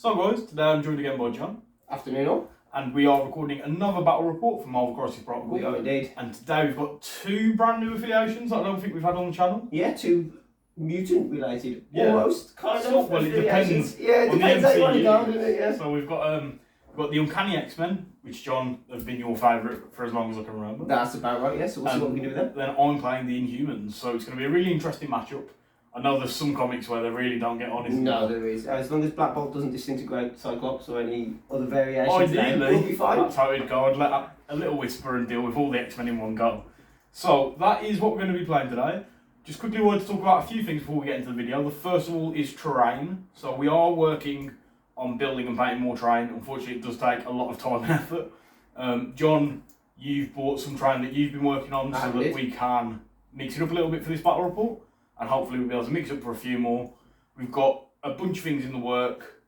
So guys, today I'm joined again by John. Afternoon all. And we are recording another battle report from Marvel Crisis Protocol. We are indeed. And today we've got two brand new affiliations that I don't think we've had on the channel. Yeah, two mutant related. Yeah. Almost, kind of. Well, it depends. Yeah, it depends how you want to go, doesn't it? Yeah. So we've got the Uncanny X-Men, which John has been your favourite for as long as I can remember. That's about right, yeah, so we'll see what we can do with them. Then I'm playing the Inhumans, so it's going to be a really interesting matchup. I know there's some comics where they really don't get on, isn't No, there? there is. As long as Black Bolt doesn't disintegrate Cyclops or any other variations, Ideally, we'll be fine. that's how it'd go. I'd let a little whisper and deal with all the X-Men in one go. So that is what we're going to be playing today. Just quickly wanted to talk about a few things before we get into the video. The first of all is terrain. So we are working on building and painting more terrain. Unfortunately, it does take a lot of time and effort. John, you've bought some terrain that you've been working on so that we can mix it up a little bit for this battle report. And hopefully we'll be able to mix up for a few more. We've got a bunch of things in the work.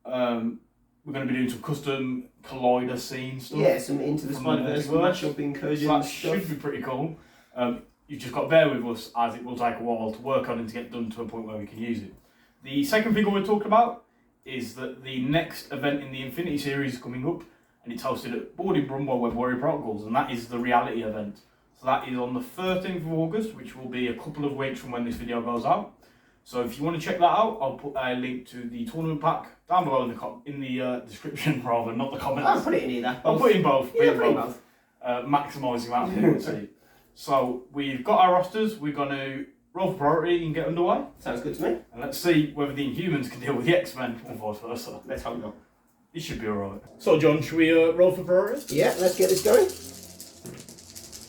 We're going to be doing some custom collider scene stuff. Yeah, some Into the Spider-Verse mashup incursions. So that should be pretty cool. You've just got to bear with us as it will take a while to work on and to get done to a point where we can use it. The second thing I want to talk about is that the next event in the Infinity series is coming up, and it's hosted at Boarding Brum by Web Warrior Protocols, and that is the reality event. So that is on the 13th of August, which will be a couple of weeks from when this video goes out. So if you want to check that out, I'll put a link to the tournament pack down below in the description, rather, not the comments. I'll put it in either. I'll put in both. Yeah, put in both. Maximising the amount of people to see. So we've got our rosters. We're going to roll for priority and get underway. Sounds good to me. And let's see whether the Inhumans can deal with the X-Men or vice versa. Let's hope not. This should be alright. So John, should we roll for priority? Yeah, let's get this going.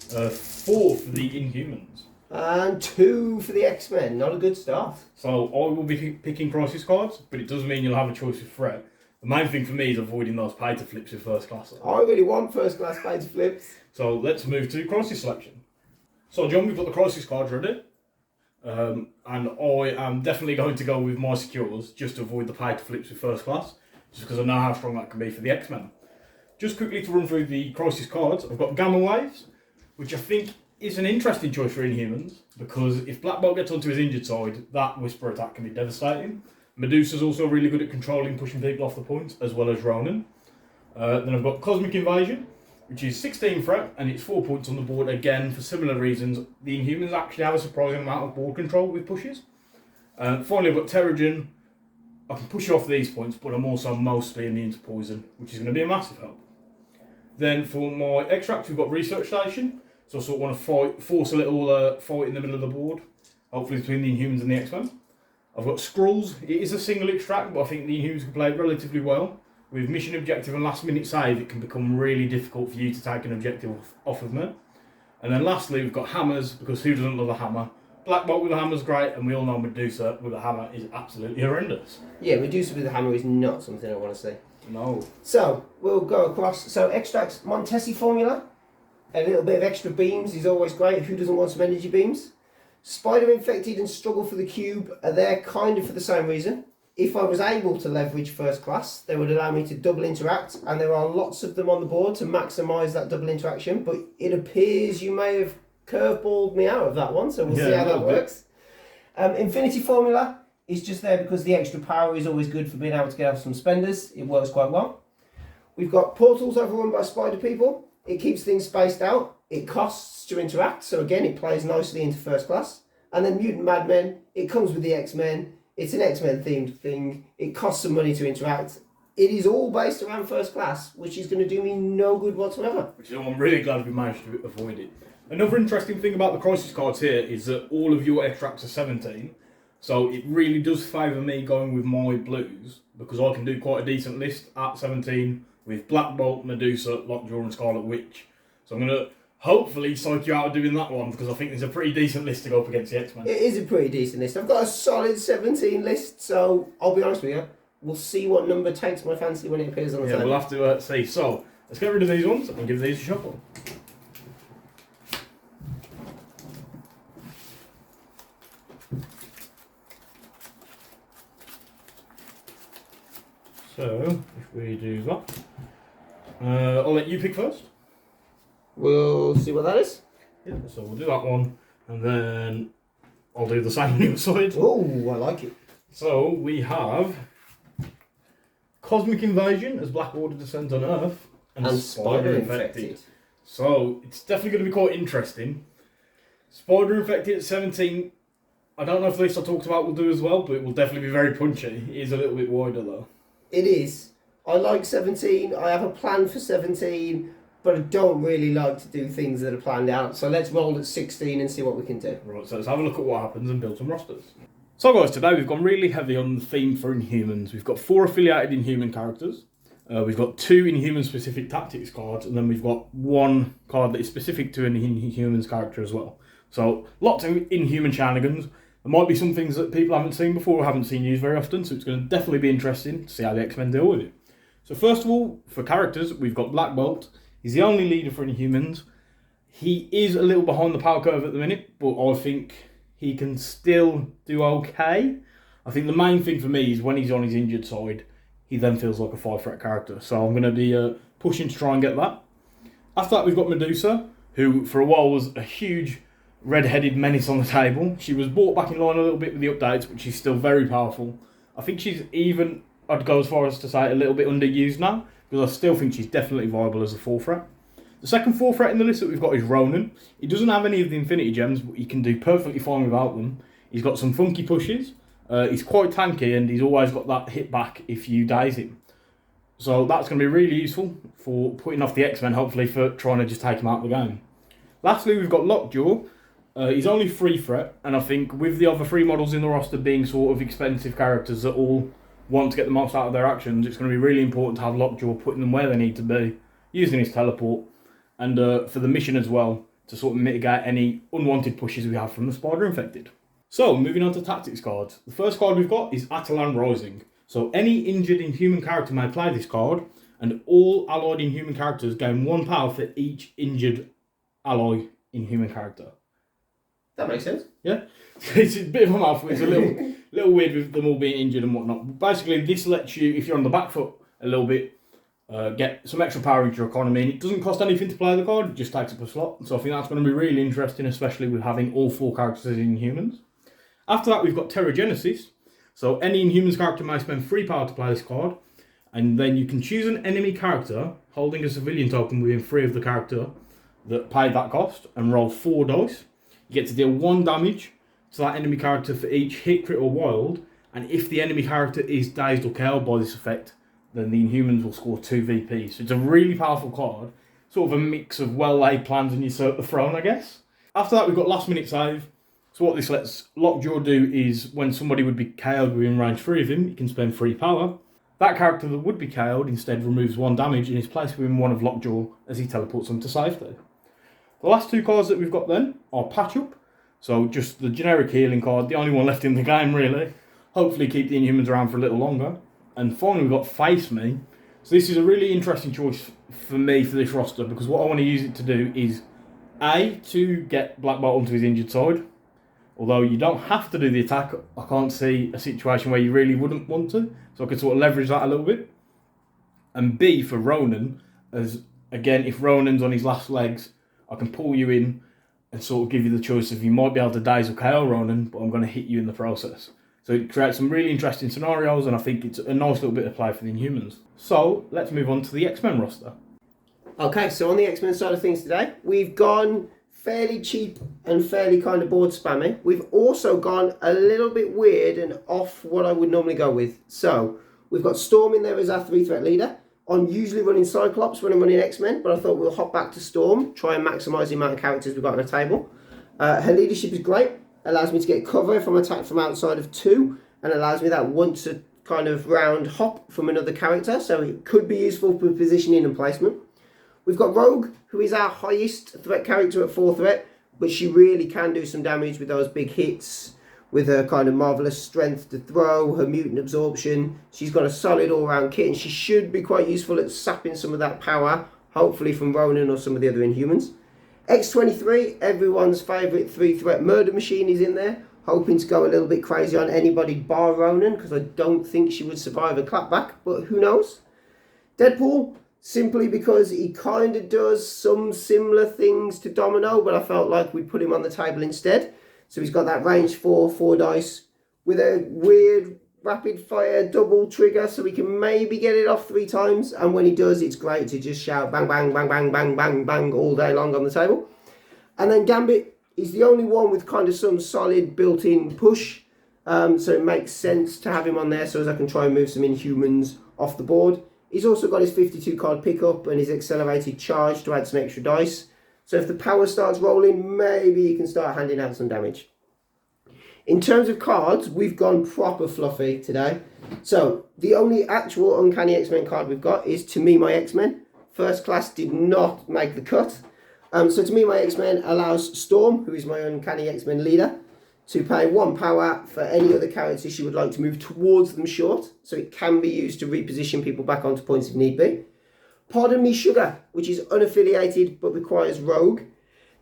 4 for the Inhumans. And 2 for the X-Men. Not a good start. So I will be picking crisis cards, but it does mean you'll have a choice with threat. The main thing for me is avoiding those pay to flips with first class. I really want first class pay to flips. So let's move to crisis selection. So John, we've got the crisis cards ready. And I am definitely going to go with my secures just to avoid the pay to flips with first class, just because I know how strong that can be for the X-Men. Just quickly to run through the crisis cards, I've got Gamma Waves, which I think is an interesting choice for Inhumans, because if Black Bolt gets onto his injured side, that Whisper attack can be devastating. Medusa's also really good at controlling, pushing people off the point, as well as Ronan. Then I've got Cosmic Invasion, which is 16 threat, and it's 4 points on the board. Again, for similar reasons, the Inhumans actually have a surprising amount of board control with pushes. Finally, I've got Terrigen. I can push off these points, but I'm also mostly immune to poison, which is going to be a massive help. Then for my extract, we've got Research Station. So I sort of want to force a little fight in the middle of the board, hopefully between the Inhumans and the X-Men. I've got Skrulls. It is a single extract, but I think the Inhumans can play it relatively well. With mission objective and last minute save, it can become really difficult for you to take an objective off of me. And then lastly, we've got Hammers, because who doesn't love a hammer? Black Bolt with a hammer is great, and we all know Medusa with a hammer is absolutely horrendous. Yeah, Medusa with a hammer is not something I want to see. No. So, we'll go across. So, extracts, Montesi formula. A little bit of extra beams is always great. Who doesn't want some energy beams? Spider Infected and Struggle for the Cube are there kind of for the same reason. If I was able to leverage first class, they would allow me to double interact, and there are lots of them on the board to maximise that double interaction, but it appears you may have curveballed me out of that one, so we'll see how that works. Infinity Formula is just there because the extra power is always good for being able to get off some spenders. It works quite well. We've got Portals overrun by Spider People. It keeps things spaced out. It costs to interact, so again, it plays nicely into first class. And then Mutant Madmen, it comes with the X-Men. It's an X-Men themed thing. It costs some money to interact. It is all based around first class, which is going to do me no good whatsoever. Which is I'm really glad we managed to avoid it. Another interesting thing about the crisis cards here is that all of your extracts are 17. So it really does favour me going with my blues, because I can do quite a decent list at 17 with Black Bolt, Medusa, Lockjaw and Scarlet Witch. So I'm going to hopefully psych you out of doing that one, because I think there's a pretty decent list to go up against the X-Men. It is a pretty decent list. I've got a solid 17 list, so I'll be honest with you. We'll see what number takes my fancy when it appears on the table. Yeah, we'll have to see. So, let's get rid of these ones and give these a shuffle. So, if we do that, I'll let you pick first. We'll see what that is. Yeah, so we'll do that one, and then I'll do the same on your side. Oh, I like it. So we have Cosmic Invasion as Black Order descends on Earth, and Spider Infected. So it's definitely going to be quite interesting. Spider Infected at 17. I don't know if this I talked about will do as well, but it will definitely be very punchy. It is a little bit wider though. It is. I like 17. I have a plan for 17, but I don't really like to do things that are planned out. So let's roll at 16 and see what we can do. Right, so let's have a look at what happens and build some rosters. So guys, today we've gone really heavy on the theme for Inhumans. We've got 4 affiliated Inhuman characters. We've got 2 Inhuman-specific tactics cards, and then we've got 1 card that is specific to an Inhumans character as well. So lots of Inhuman shenanigans. There might be some things that people haven't seen before or haven't seen used very often, so it's going to definitely be interesting to see how the X-Men deal with it. So first of all, for characters, we've got Black Bolt. He's the only leader for Inhumans. He is a little behind the power curve at the minute, but I think he can still do okay. I think the main thing for me is when he's on his injured side, he then feels like a 5-threat character. So I'm going to be pushing to try and get that. After that, we've got Medusa, who for a while was a huge red-headed menace on the table. She was brought back in line a little bit with the updates, but she's still very powerful. I think she's even, I'd go as far as to say, a little bit underused now, because I still think she's definitely viable as a 4-threat. The second 4-threat in the list that we've got is Ronan. He doesn't have any of the Infinity Gems, but he can do perfectly fine without them. He's got some funky pushes. He's quite tanky, and he's always got that hit back if you daze him. So that's going to be really useful for putting off the X-Men, hopefully, for trying to just take him out of the game. Lastly, we've got Lockjaw. He's only 3-threat, and I think with the other 3 models in the roster being sort of expensive characters that all want to get the most out of their actions, it's going to be really important to have Lockjaw putting them where they need to be, using his teleport, and for the mission as well, to sort of mitigate any unwanted pushes we have from the Spider Infected. So, moving on to tactics cards. The first card we've got is Atalan Rising. So, any injured Inhuman character may play this card, and all allied Inhuman characters gain 1 power for each injured ally Inhuman character. That makes sense. Yeah, it's a bit of a mouthful. It's a little weird with them all being injured and whatnot. Basically, this lets you, if you're on the back foot a little bit, get some extra power into your economy. And it doesn't cost anything to play the card, it just takes up a slot. So I think that's going to be really interesting, especially with having all 4 characters in Inhumans. After that, we've got Terrigenesis. So any Inhumans character may spend 3 power to play this card. And then you can choose an enemy character holding a civilian token within 3 of the character that paid that cost and roll 4 dice. You get to deal 1 damage to that enemy character for each hit, crit or wild, and if the enemy character is dazed or KO'd by this effect, then the Inhumans will score 2 VP. So it's a really powerful card, sort of a mix of well-laid plans and usurp the throne, I guess. After that, we've got last minute save. So what this lets Lockjaw do is when somebody would be KO'd within range 3 of him, he can spend 3 power. That character that would be KO'd instead removes 1 damage and is placed within 1 of Lockjaw as he teleports them to safety. The last 2 cards that we've got then are Patch Up. So just the generic healing card, the only one left in the game really. Hopefully keep the Inhumans around for a little longer. And finally we've got Face Me. So this is a really interesting choice for me for this roster, because what I want to use it to do is A, to get Black Bolt onto his injured side. Although you don't have to do the attack, I can't see a situation where you really wouldn't want to. So I could sort of leverage that a little bit. And B, for Ronan, as again, if Ronan's on his last legs, I can pull you in and sort of give you the choice of you might be able to daze or KO Ronan, but I'm going to hit you in the process. So it creates some really interesting scenarios, and I think it's a nice little bit of play for the Inhumans. So let's move on to the X-Men roster. Okay, so on the X-Men side of things today, we've gone fairly cheap and fairly kind of board spammy. We've also gone a little bit weird and off what I would normally go with. So we've got Storm in there as our 3-threat leader. I'm usually running Cyclops when I'm running X-Men, but I thought we'll hop back to Storm, try and maximise the amount of characters we've got on the table. Her leadership is great, allows me to get cover if I'm attacked from outside of 2, and allows me that once a kind of round hop from another character, so it could be useful for positioning and placement. We've got Rogue, who is our highest threat character at 4 threat, but she really can do some damage with those big hits, with her kind of marvellous strength to throw, her mutant absorption. She's got a solid all-round kit, and she should be quite useful at sapping some of that power, hopefully from Ronan or some of the other Inhumans. X-23, everyone's favourite 3-threat murder machine, is in there, hoping to go a little bit crazy on anybody bar Ronan, because I don't think she would survive a clapback, but who knows. Deadpool, simply because he kind of does some similar things to Domino, but I felt like we'd put him on the table instead. So he's got that range 4 dice, with a weird rapid fire double trigger, so we can maybe get it off 3 times. And when he does, it's great to just shout bang, bang, bang, bang, bang, bang, bang all day long on the table. And then Gambit is the only one with kind of some solid built-in push. So it makes sense to have him on there so as I can try and move some Inhumans off the board. He's also got his 52 card pickup and his accelerated charge to add some extra dice. So if the power starts rolling, maybe you can start handing out some damage. In terms of cards, we've gone proper fluffy today. So the only actual Uncanny X-Men card we've got is To Me My X-Men. First class did not make the cut. So To Me My X-Men allows Storm, who is my Uncanny X-Men leader, to pay 1 power for any other characters she would like to move towards them short. So it can be used to reposition people back onto points if need be. Pardon Me Sugar, which is unaffiliated but requires Rogue.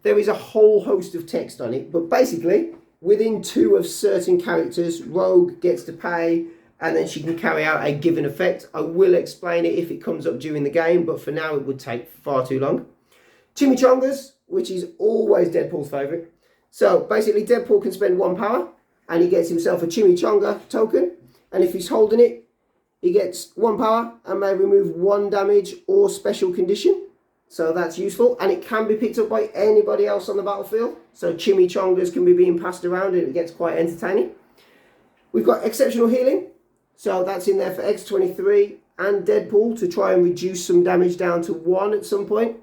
There is a whole host of text on it, but basically, within 2 of certain characters, Rogue gets to pay and then she can carry out a given effect. I will explain it if it comes up during the game, but for now it would take far too long. Chimichangas, which is always Deadpool's favourite. So basically Deadpool can spend 1 power and he gets himself a Chimichanga token, and if he's holding it, he gets 1 power and may remove 1 damage or special condition. So that's useful, and it can be picked up by anybody else on the battlefield. So Chimichangas can be being passed around and it gets quite entertaining. We've got Exceptional Healing, so that's in there for X23 and Deadpool to try and reduce some damage down to 1 at some point.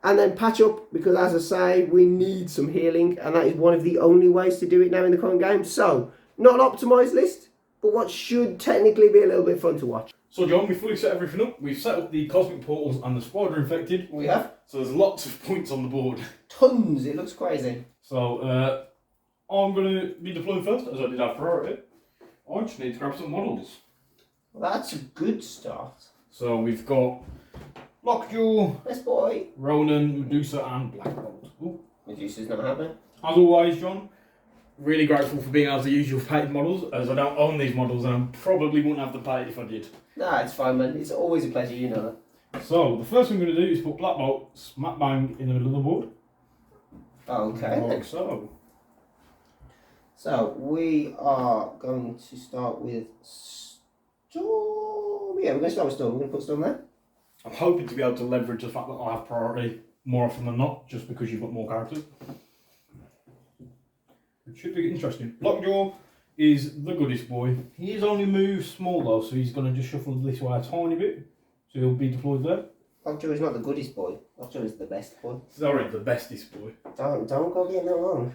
And then Patch Up, because as I say, we need some healing, and that is one of the only ways to do it now in the current game. So, not an optimised list, but what should technically be a little bit fun to watch. So John, we've fully set everything up. We've set up the Cosmic Portals and the Spider Infected. We have. So there's lots of points on the board. Tons, it looks crazy. So I'm going to be deploying first, as I did have priority. I just need to grab some models. Well, that's a good start. So we've got Lockjaw, Yes, boy. Ronan, Medusa and Black Bolt. Ooh. Medusa's not happening. As always, John, really grateful for being able to use your painted models, as I don't own these models and I probably wouldn't have them painted if I did. Nah, it's fine, man. It's always a pleasure, you know that. So the first thing I'm going to do is put Black Bolt smack bang in the middle of the board. Okay. Like so. So we are going to start with Storm. Yeah, we're going to start with Storm. We're going to put Storm there. I'm hoping to be able to leverage the fact that I have priority more often than not, just because you've got more characters. It should be interesting. Lockjaw is the goodest boy. He is only moved small though, so he's going to just shuffle this way a tiny bit. So he'll be deployed there. Lockjaw is not the goodest boy. Lockjaw is the best boy. Sorry, the bestest boy. Don't go getting that wrong.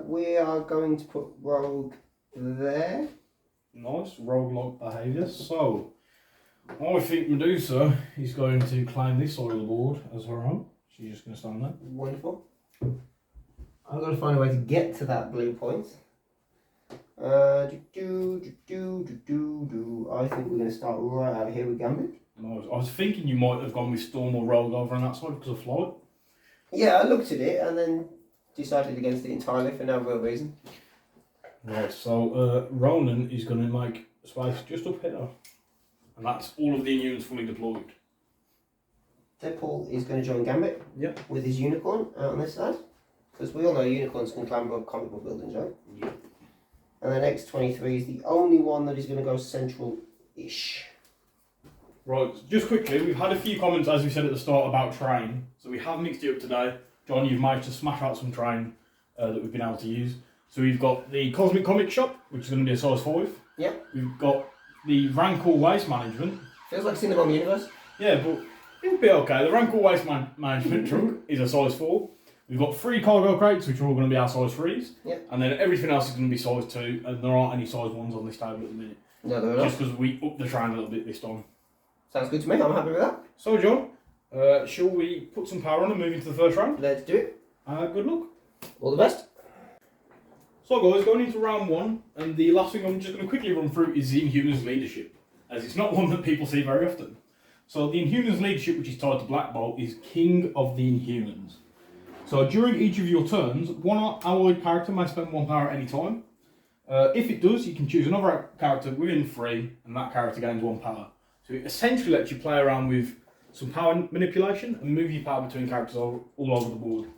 We are going to put Rogue there. Nice, roguelike behaviour. So, I think Medusa is going to claim this side of the board as her own. She's just going to stand there. Wonderful. I've got to find a way to get to that blue point. I think we're going to start right out here with Gambit. Nice. I was thinking you might have gone with Storm or Rogue over on that side because of flight. Yeah, I looked at it and then decided against it entirely for no real reason. Right, so Ronan is going to make space just up here. And that's all of the Inhumans fully deployed. Deadpool is going to join Gambit with his unicorn out on this side. Because we all know unicorns can clamber up comic book buildings, right? Yeah. And then X23 is the only one that is going to go central-ish. Right, just quickly, we've had a few comments, as we said at the start, about train. So we have mixed it up today. John, you've managed to smash out some train that we've been able to use. So we've got the Cosmic Comic Shop, which is going to be a size 5. Yep. We've got the Rancor Waste Management. Feels like it's in the wrong universe. Yeah, but it'll be okay. The Rancor Waste Management truck is a size 4. We've got 3 cargo crates, which are all going to be our size 3s. Yep. And then everything else is going to be size 2, and there aren't any size 1s on this table at the minute. No, there are not. Just because we upped the train a little bit this time. Sounds good to me. I'm happy with that. So, John, shall we put some power on and move into the first round? Let's do it. Good luck. All the best. So guys, going into round 1, and the last thing I'm just going to quickly run through is the Inhumans leadership, as it's not one that people see very often. So the Inhumans leadership, which is tied to Black Bolt, is King of the Inhumans. So during each of your turns, one allied character may spend 1 power at any time. If it does, you can choose another character within 3, and that character gains 1 power. So it essentially lets you play around with some power manipulation and move your power between characters all over the board.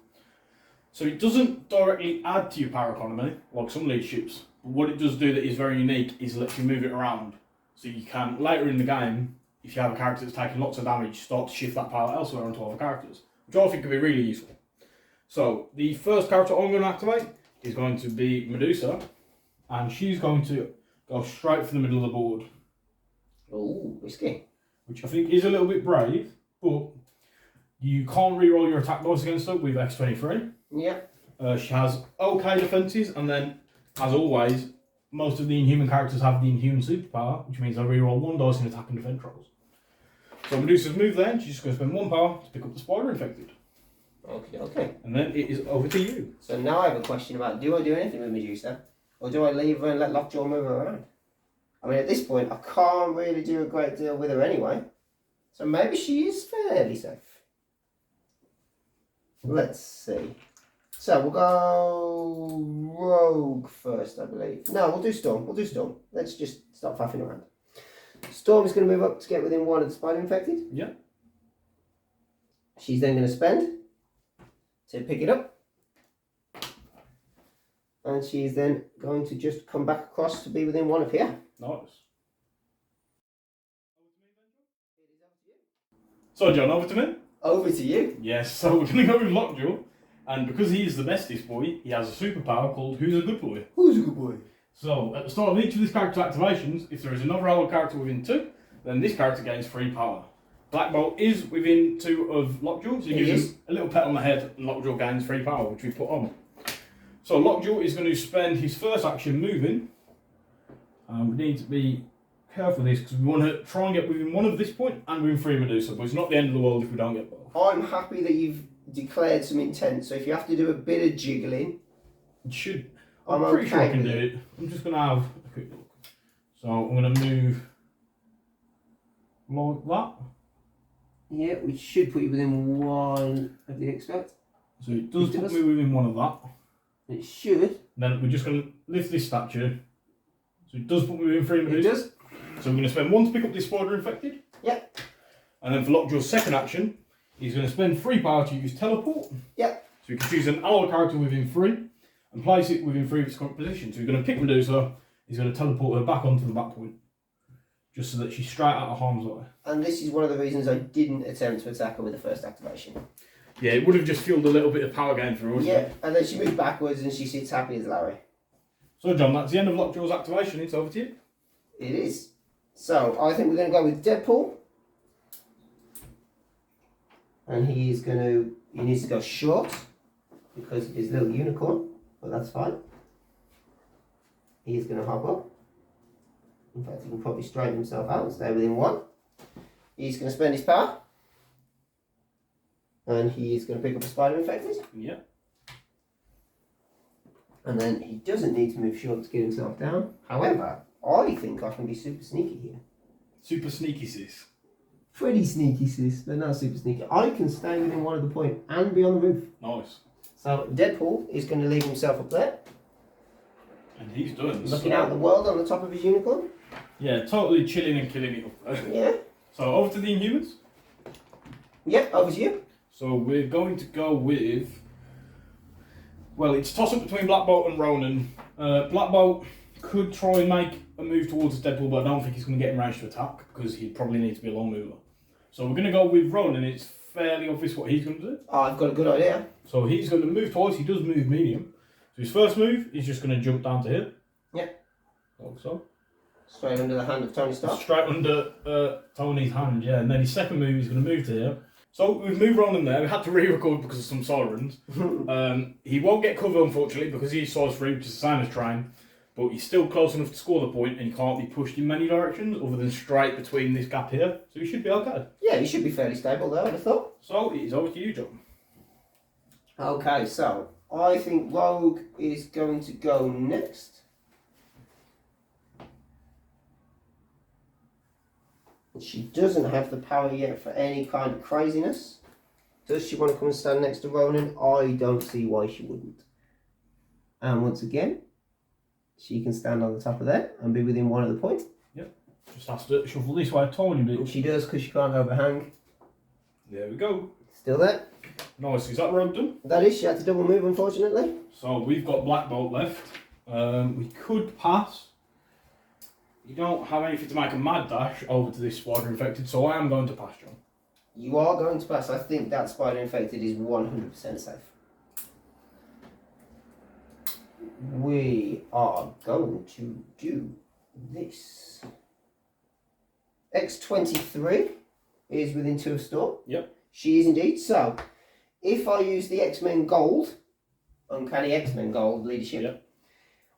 So it doesn't directly add to your power economy, like some leaderships, But what it does do that is very unique is lets you move it around. So you can, later in the game, if you have a character that's taking lots of damage, start to shift that power elsewhere onto other characters, which I think could be really useful. So the first character I'm going to activate is going to be Medusa, and she's going to go straight for the middle of the board. Ooh, risky. Which I think is a little bit brave, but you can't re-roll your attack dice against her with X23. Yeah. She has okay defences, and then, as always, most of the Inhuman characters have the Inhuman superpower, which means they re-roll 1 dice in attack and defense rolls. So Medusa's move then, she's just going to spend 1 power to pick up the Spider Infected. Okay. And then it is over to you. So now I have a question about, do I do anything with Medusa? Or do I leave her and let Lockjaw move her around? I mean, at this point, I can't really do a great deal with her anyway. So maybe she is fairly safe. Let's see. So we'll go Rogue first, I believe. No, we'll do Storm. Let's just stop faffing around. Storm is going to move up to get within 1 of the Spider Infected. Yeah. She's then going to spend to pick it up. And she's then going to just come back across to be within 1 of here. Nice. So John, over to me? Over to you. Yes, so we're going to go with Lockjaw. And because he is the bestest boy, he has a superpower called Who's a Good Boy? Who's a good boy? So, at the start of each of these character activations, if there is another allied character within 2, then this character gains 3 power. Black Bolt is within 2 of Lockjaw, so he gives him a little pet on the head, and Lockjaw gains 3 power, which we put on. So Lockjaw is going to spend his first action moving. We need to be careful with this, because we want to try and get within 1 of this point, and within 3 Medusa, but it's not the end of the world if we don't get both. I'm happy that you've declared some intent, so if you have to do a bit of jiggling, It should. I'm pretty sure I okay can with do it. I'm just going to have a quick look. So I'm going to move like that. yeah, we should put you within 1 of the expect. So it does It put does. me within 1 of that. It should. Then we're just going to lift this statue. So it does put me within 3 It Medusa. does. So we're going to spend 1 to pick up this Spider Infected. Yep. And then for Lockjaw's second action, he's going to spend 3 power to use Teleport. Yep. So you can choose an allied character within 3 and place it within 3 of its current position. So he's going to pick Medusa, he's going to teleport her back onto the back point, just so that she's straight out of harm's way. And this is one of the reasons I didn't attempt to attack her with the first activation. Yeah, it would have just fueled a little bit of power gain for her, wouldn't Yeah, it? and then she moves backwards and she sits happy as Larry. So John, that's the end of Lockjaw's activation, it's over to you. It is. So I think we're going to go with Deadpool. And he needs to go short because of his little unicorn, but that's fine. He's going to hop up. In fact, he can probably straighten himself out and stay within 1. He's going to spend his power. And he is going to pick up a Spider Infected. Yeah. And then he doesn't need to move short to get himself down. However, I think I can be super sneaky here. Super sneaky sis. Pretty sneaky, sis, but not super sneaky. I can stay within 1 of the point and be on the roof. Nice. So Deadpool is going to leave himself up there, And he's done. looking out at the world on the top of his unicorn. Yeah, totally chilling and killing it up there. Yeah. So over to the Inhumans. Yep, over to you. So we're going to go with... Well, it's a toss-up between Black Bolt and Ronan. Black Bolt could try and make a move towards Deadpool, but I don't think he's going to get in range to attack, because he'd probably need to be a long mover. So we're going to go with Ronan. It's fairly obvious what he's going to do. Oh, I've got a good idea. So he's going to move twice. He does move medium. So his first move, he's just going to jump down to here. Yep. Like so. Straight under the hand of Tony Stark. Straight under Tony's hand, yeah. And then his second move, he's going to move to here. So we've moved Ronan there. We had to re-record because of some sirens. He won't get cover, unfortunately, because he's size 3, which is the same as Train. But he's still close enough to score the point, and he can't be pushed in many directions other than straight between this gap here. So he should be okay. Yeah, he should be fairly stable though, I'd have thought. So it is over to you, John. Okay, so I think Rogue is going to go next. She doesn't have the power yet for any kind of craziness. Does she want to come and stand next to Ronan? I don't see why she wouldn't. And once again, she can stand on the top of there and be within 1 of the points. Yep. Just has to shuffle this way a tiny And bit. she does because she can't overhang. There we go. Still there. Nice. Is that Rogue done? That is, she had to double move unfortunately. So we've got Black Bolt left. We could pass. You don't have anything to make a mad dash over to this spider infected, so I am going to pass, John. You are going to pass. I think that spider infected is 100% safe. We are going to do this. X23 is within 2 of Storm. Yep. She is indeed. So, if I use the X-Men Gold, Uncanny X-Men Gold leadership, yep.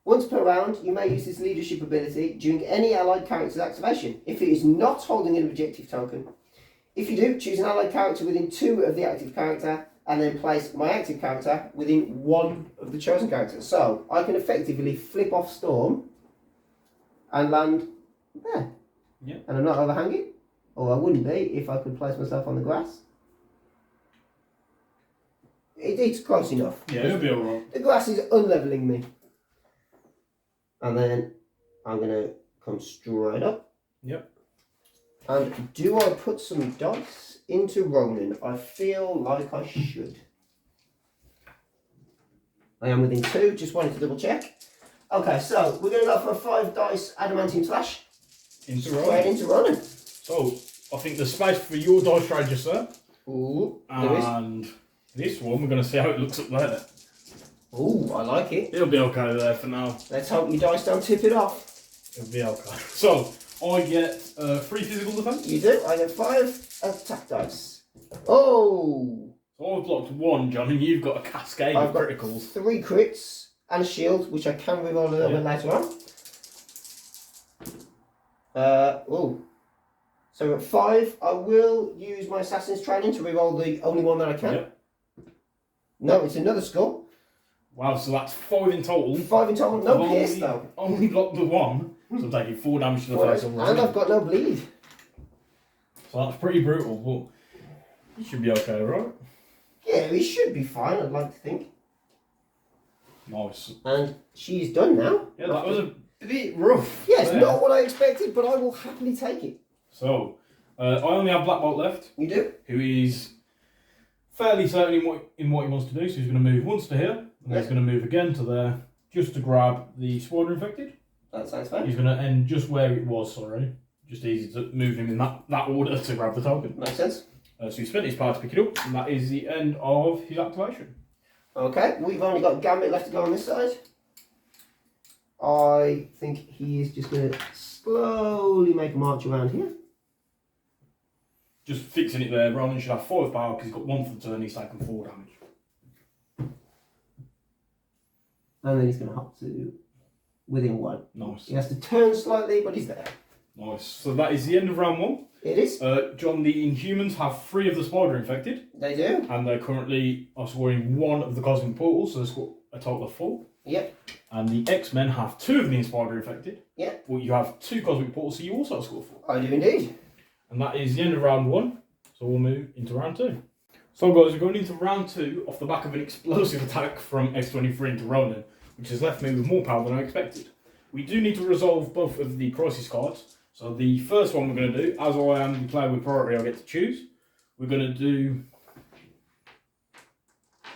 Once per round, you may use this leadership ability during any allied character's activation, if it is not holding an objective token. If you do, choose an allied character within 2 of the active character, and then place my active character within 1 of the chosen characters. So, I can effectively flip off Storm and land there. Yep. And I'm not overhanging, or I wouldn't be if I could place myself on the grass. It's close enough. Yeah, it'll be alright. The grass is unleveling me. And then I'm going to come straight up. Yep. And do I put some dice into Ronan? I feel like I should. I am within 2, just wanted to double check. Okay, so we're going to go for a 5 dice adamantium slash. Into Straight Ronan. into Ronan. So, I think there's space for your dice tray just there. Ooh, there is. And this one, we're going to see how it looks up there. Ooh, I like it. It'll be okay there for now. Let's hope your dice don't tip it off. It'll be okay. So, I get 3 physical defense. You do. I get 5 attack dice. Oh! So I've blocked 1, John, and you've got a cascade I've of got criticals. 3 crits and a shield, which I can reroll a little bit later on. Oh. So at 5, I will use my Assassin's Training to reroll the only one that I can. Yep. No, it's another skull. Wow, so that's 5 in total. 5 in total. No I've pierce though. Only blocked the 1, so I'm taking 4 damage to the face And already. I've got no bleed. So that's pretty brutal, but you should be okay, right? Yeah, we should be fine, I'd like to think. Nice. And she's done now. Yeah, that was a bit rough. Yes, there. not what I expected, but I will happily take it. So, I only have Black Bolt left, You do? who is fairly certain in what he wants to do. So he's going to move once to here, and then he's going to move again to there, just to grab the spider infected. That sounds fine. He's going to end just where it was, sorry. Just easy to move him in that order to grab the token. Makes sense. So he spent his power to pick it up, and that is the end of his activation. Okay, we've only got Gambit left to go on this side. I think he is just going to slowly make a march around here. Just fixing it there. Ronan should have 5 power because he's got 1 for the turn. He's taken 4 damage. And then he's going to hop to within 1. Nice. He has to turn slightly, but he's there. Nice. So that is the end of round 1. It is. John, the Inhumans have 3 of the spider infected, They do. and they currently are scoring 1 of the cosmic portals, so they've got a total of 4. Yep. And the X-Men have 2 of the spider infected. Yep. Well, you have 2 cosmic portals, so you also score 4. I do indeed. And that is the end of round 1. So we'll move into round 2. So guys, we're going into round 2 off the back of an explosive attack from X23 into Ronan, which has left me with more power than I expected. We do need to resolve both of the crisis cards. So the first one we're going to do, as I am the player with priority I get to choose, we're going to do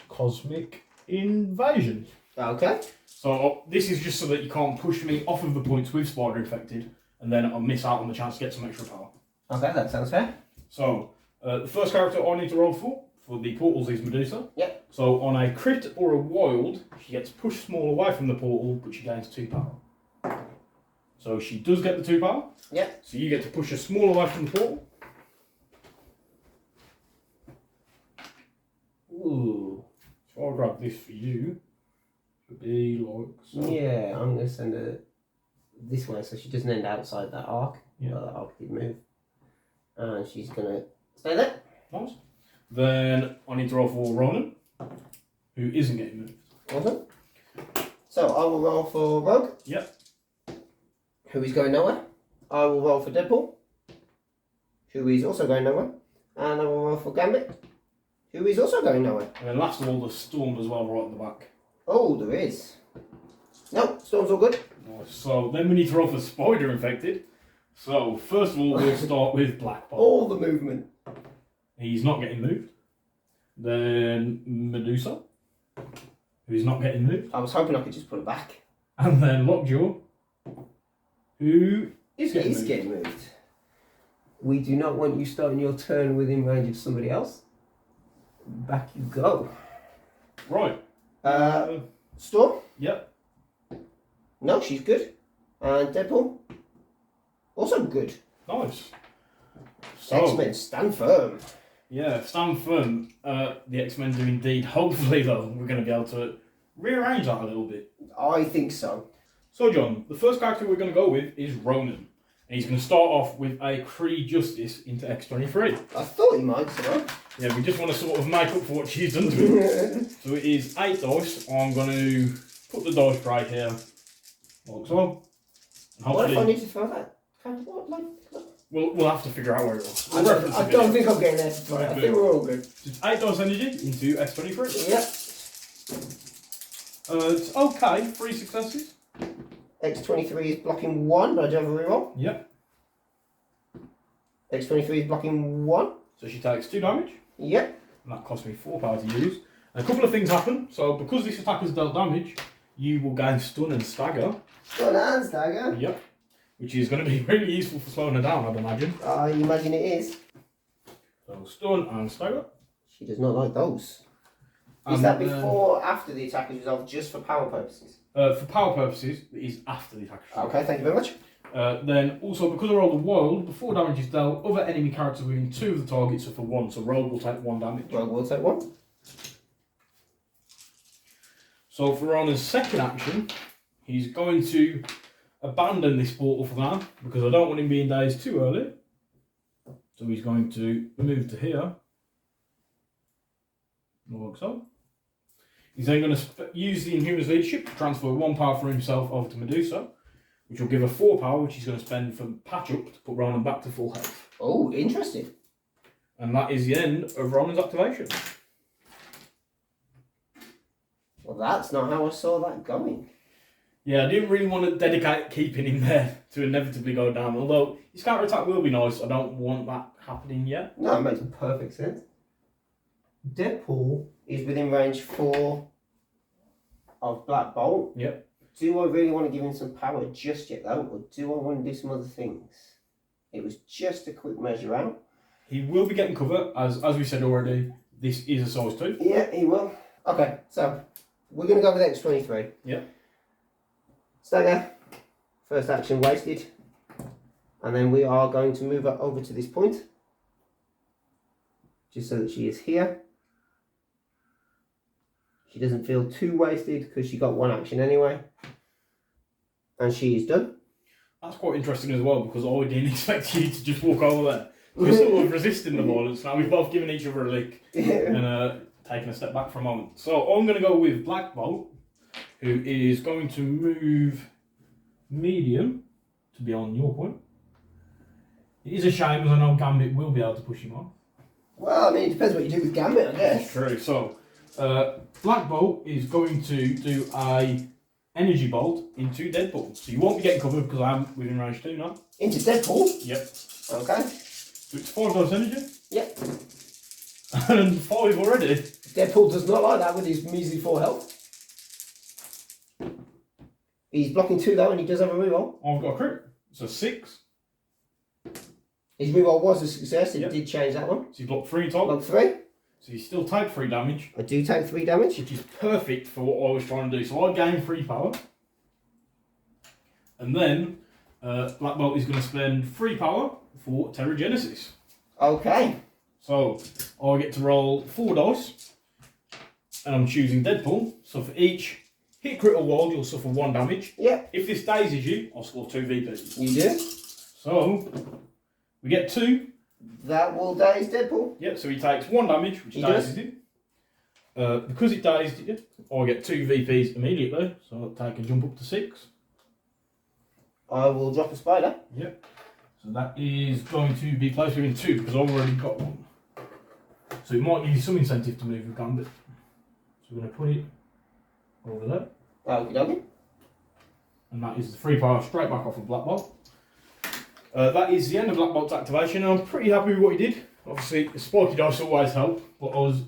Cosmic Invasion. Okay. So this is just so that you can't push me off of the points with spider infected, and then I'll miss out on the chance to get some extra power. Okay, that sounds fair. So the first character I need to roll for the portals is Medusa. Yep. So on a crit or a wild, she gets pushed small away from the portal, but she gains 2 power. So she does get the 2 power. Yep. So you get to push her small away from the portal. Ooh. So I'll grab this for you. It'll be like so. Yeah, I'm going to send her this way so she doesn't end outside that arc. Yeah. Well, that arc did move. And she's going to stay there. Nice. Then I need to roll for Ronan, who isn't getting moved. Awesome. So I will roll for Rogue. Yep. Who is going nowhere. I will roll for Deadpool, who is also going nowhere. And I will roll for Gambit, who is also going nowhere. And then last of all, the Storm as well, right at the back. Oh, there is. No, Storm's all good. Nice. So then we need to roll for Spider Infected. So first of all, we'll start with Black Bolt. All the movement. He's not getting moved. Then Medusa, who's not getting moved. I was hoping I could just put it back. And then Lockjaw, who is getting moved. We do not want you starting your turn within range of somebody else. Back you go. Right. Storm? Yep. No, she's good. And Deadpool? Also good. Nice. So, X-Men, stand firm. Yeah, stand firm. The X-Men do indeed. Hopefully, though, we're going to be able to rearrange that a little bit. I think so. So, John, the first character we're going to go with is Ronan. And he's going to start off with a Kree Justice into X-23. I thought he might, so. Yeah, we just want to sort of make up for what she's done to him. So it is 8 dice. I'm going to put the dice right here, like so. And What if I need to throw that? We'll have to figure out where it was. I don't think I'm getting there to throw it. I think we're all good. So it's 8 dice energy into X-23. Yep. It's okay, 3 successes. X-23 is blocking 1, but I do have a reroll. Yep. X-23 is blocking 1. So she takes 2 damage. Yep. And that cost me 4 power to use. And a couple of things happen. So because this attack has dealt damage, you will gain stun and stagger. Stun and stagger? Yep. Which is going to be really useful for slowing her down, I'd imagine. I imagine it is. So stun and stagger. She does not like those. Is that before or after the attack is resolved, just for power purposes? For power purposes, it is after the attack is resolved. Okay, thank you very much. Then also, because I rolled a wild, before damage is dealt, other enemy characters within 2 of the targets suffer 1, so Rogue will take 1 damage. Rogue will take 1. So for Ronan's second action, he's going to abandon this portal for now, because I don't want him being dazed too early. So he's going to move to here. Like so. He's then going to use the Inhumans leadership to transfer 1 power for himself over to Medusa, which will give her 4 power, which he's going to spend for patch up to put Ronan back to full health. Oh, interesting. And that is the end of Ronan's activation. Well, that's not how I saw that going. Yeah, I didn't really want to dedicate keeping him there to inevitably go down, although his counter attack will be nice. I don't want that happening yet. No, it makes perfect sense. Deadpool is within range 4 of Black Bolt. Yep. Do I really want to give him some power just yet though, or do I want to do some other things? It was just a quick measure out. He will be getting cover, as we said already. This is a size 2. Yeah, he will. Okay, so we're going to go with X-23. Yep. Stagger, first action wasted, and then we are going to move her over to this point, just so that she is here. She doesn't feel too wasted because she got 1 action anyway, and she is done. That's quite interesting as well, because I didn't expect you to just walk over there. We're sort of resisting the violence now. We've both given each other a lick and taken a step back for a moment. So I'm going to go with Black Bolt, who is going to move medium to be on your point. It is a shame, as I know Gambit will be able to push him on. Well, I mean, it depends what you do with Gambit, I guess. True. So Black Bolt is going to do a energy bolt into Deadpool. So you won't be getting covered because I'm within range 2 now. Into Deadpool? Yep. Okay. So it's 4 dice energy. Yep. And 5 already. Deadpool does not like that with his measly 4 health. He's blocking 2 though, and he does have a reroll. I've got a crit. So 6. His reroll was a success. It did change that one. So you block 3 top. Block 3. So you still take 3 damage. I do take 3 damage. Which is perfect for what I was trying to do. So I gain 3 power. And then Black Bolt is going to spend 3 power for Terrigenesis. Okay. So I get to roll 4 dice. And I'm choosing Deadpool. So for each hit, crit or wild, you'll suffer 1 damage. Yep. If this dazes you, I'll score 2 VP. You do. So we get 2. That will daze Deadpool. Yep, so he takes 1 damage, which dazes him. Because it dazed you, I get 2 VPs immediately. So I'll take a jump up to 6. I will drop a spider. Yep. So that is going to be placed within 2 because I've already got 1. So it might give you some incentive to move with Gambit. So we're going to put it over there. Okie dokie. And that is the 3 power straight back off of Black Bolt. That is the end of Black Bolt's activation, and I'm pretty happy with what he did. Obviously, spiky dice always help, but I was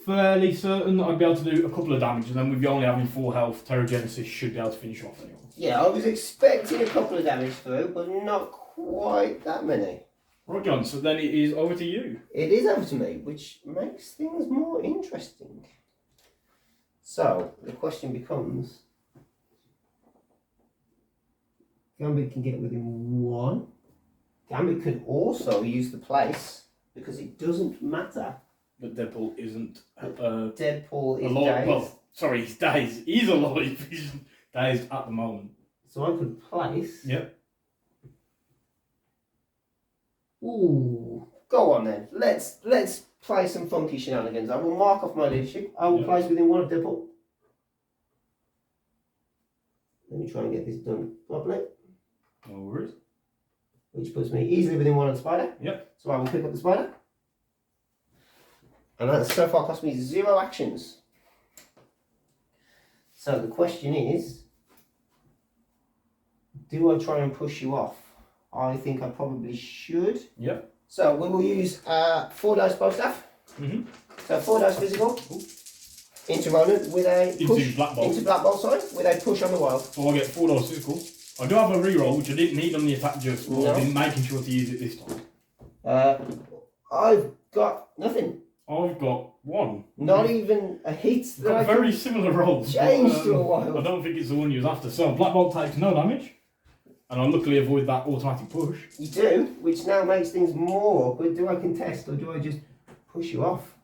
fairly certain that I'd be able to do a couple of damage, and then with you only having 4 health, Terrigenesis should be able to finish off anyone. Yeah, I was expecting a couple of damage through, but not quite that many. Right, John, so then it is over to you. It is over to me, which makes things more interesting. So, the question becomes... Gambit can get within 1. Gambit could also use the place, because it doesn't matter. But Deadpool isn't... Deadpool is alive. dazed. Well, sorry, he's dazed. He's alive. He's dazed at the moment. So I could place... Yep. Ooh, go on then. Let's play some funky shenanigans. I will mark off my leadership. I will place within 1 of Deadpool. Let me try and get this done properly. No worries. Which puts me easily within 1 of the spider. Yep. So I will pick up the spider. And that so far cost me 0 actions. So the question is, do I try and push you off? I think I probably should. Yep. So we will use 4 dice bow staff. So 4 dice physical. Into Ronan with a push. Into Black Bolt. Into Black Bolt, sorry. With a push on the wild. So I get 4 dice physical. I do have a reroll, which I didn't need on the attack just, but I've been making sure to use it this time. I've got nothing. I've got 1. Not even a hit. Got very similar rolls. Change but, to a wild. I don't think it's the one you was after. So Black Bolt takes no damage. And I luckily avoid that automatic push. You do, which now makes things more awkward. Do I contest or do I just push you off?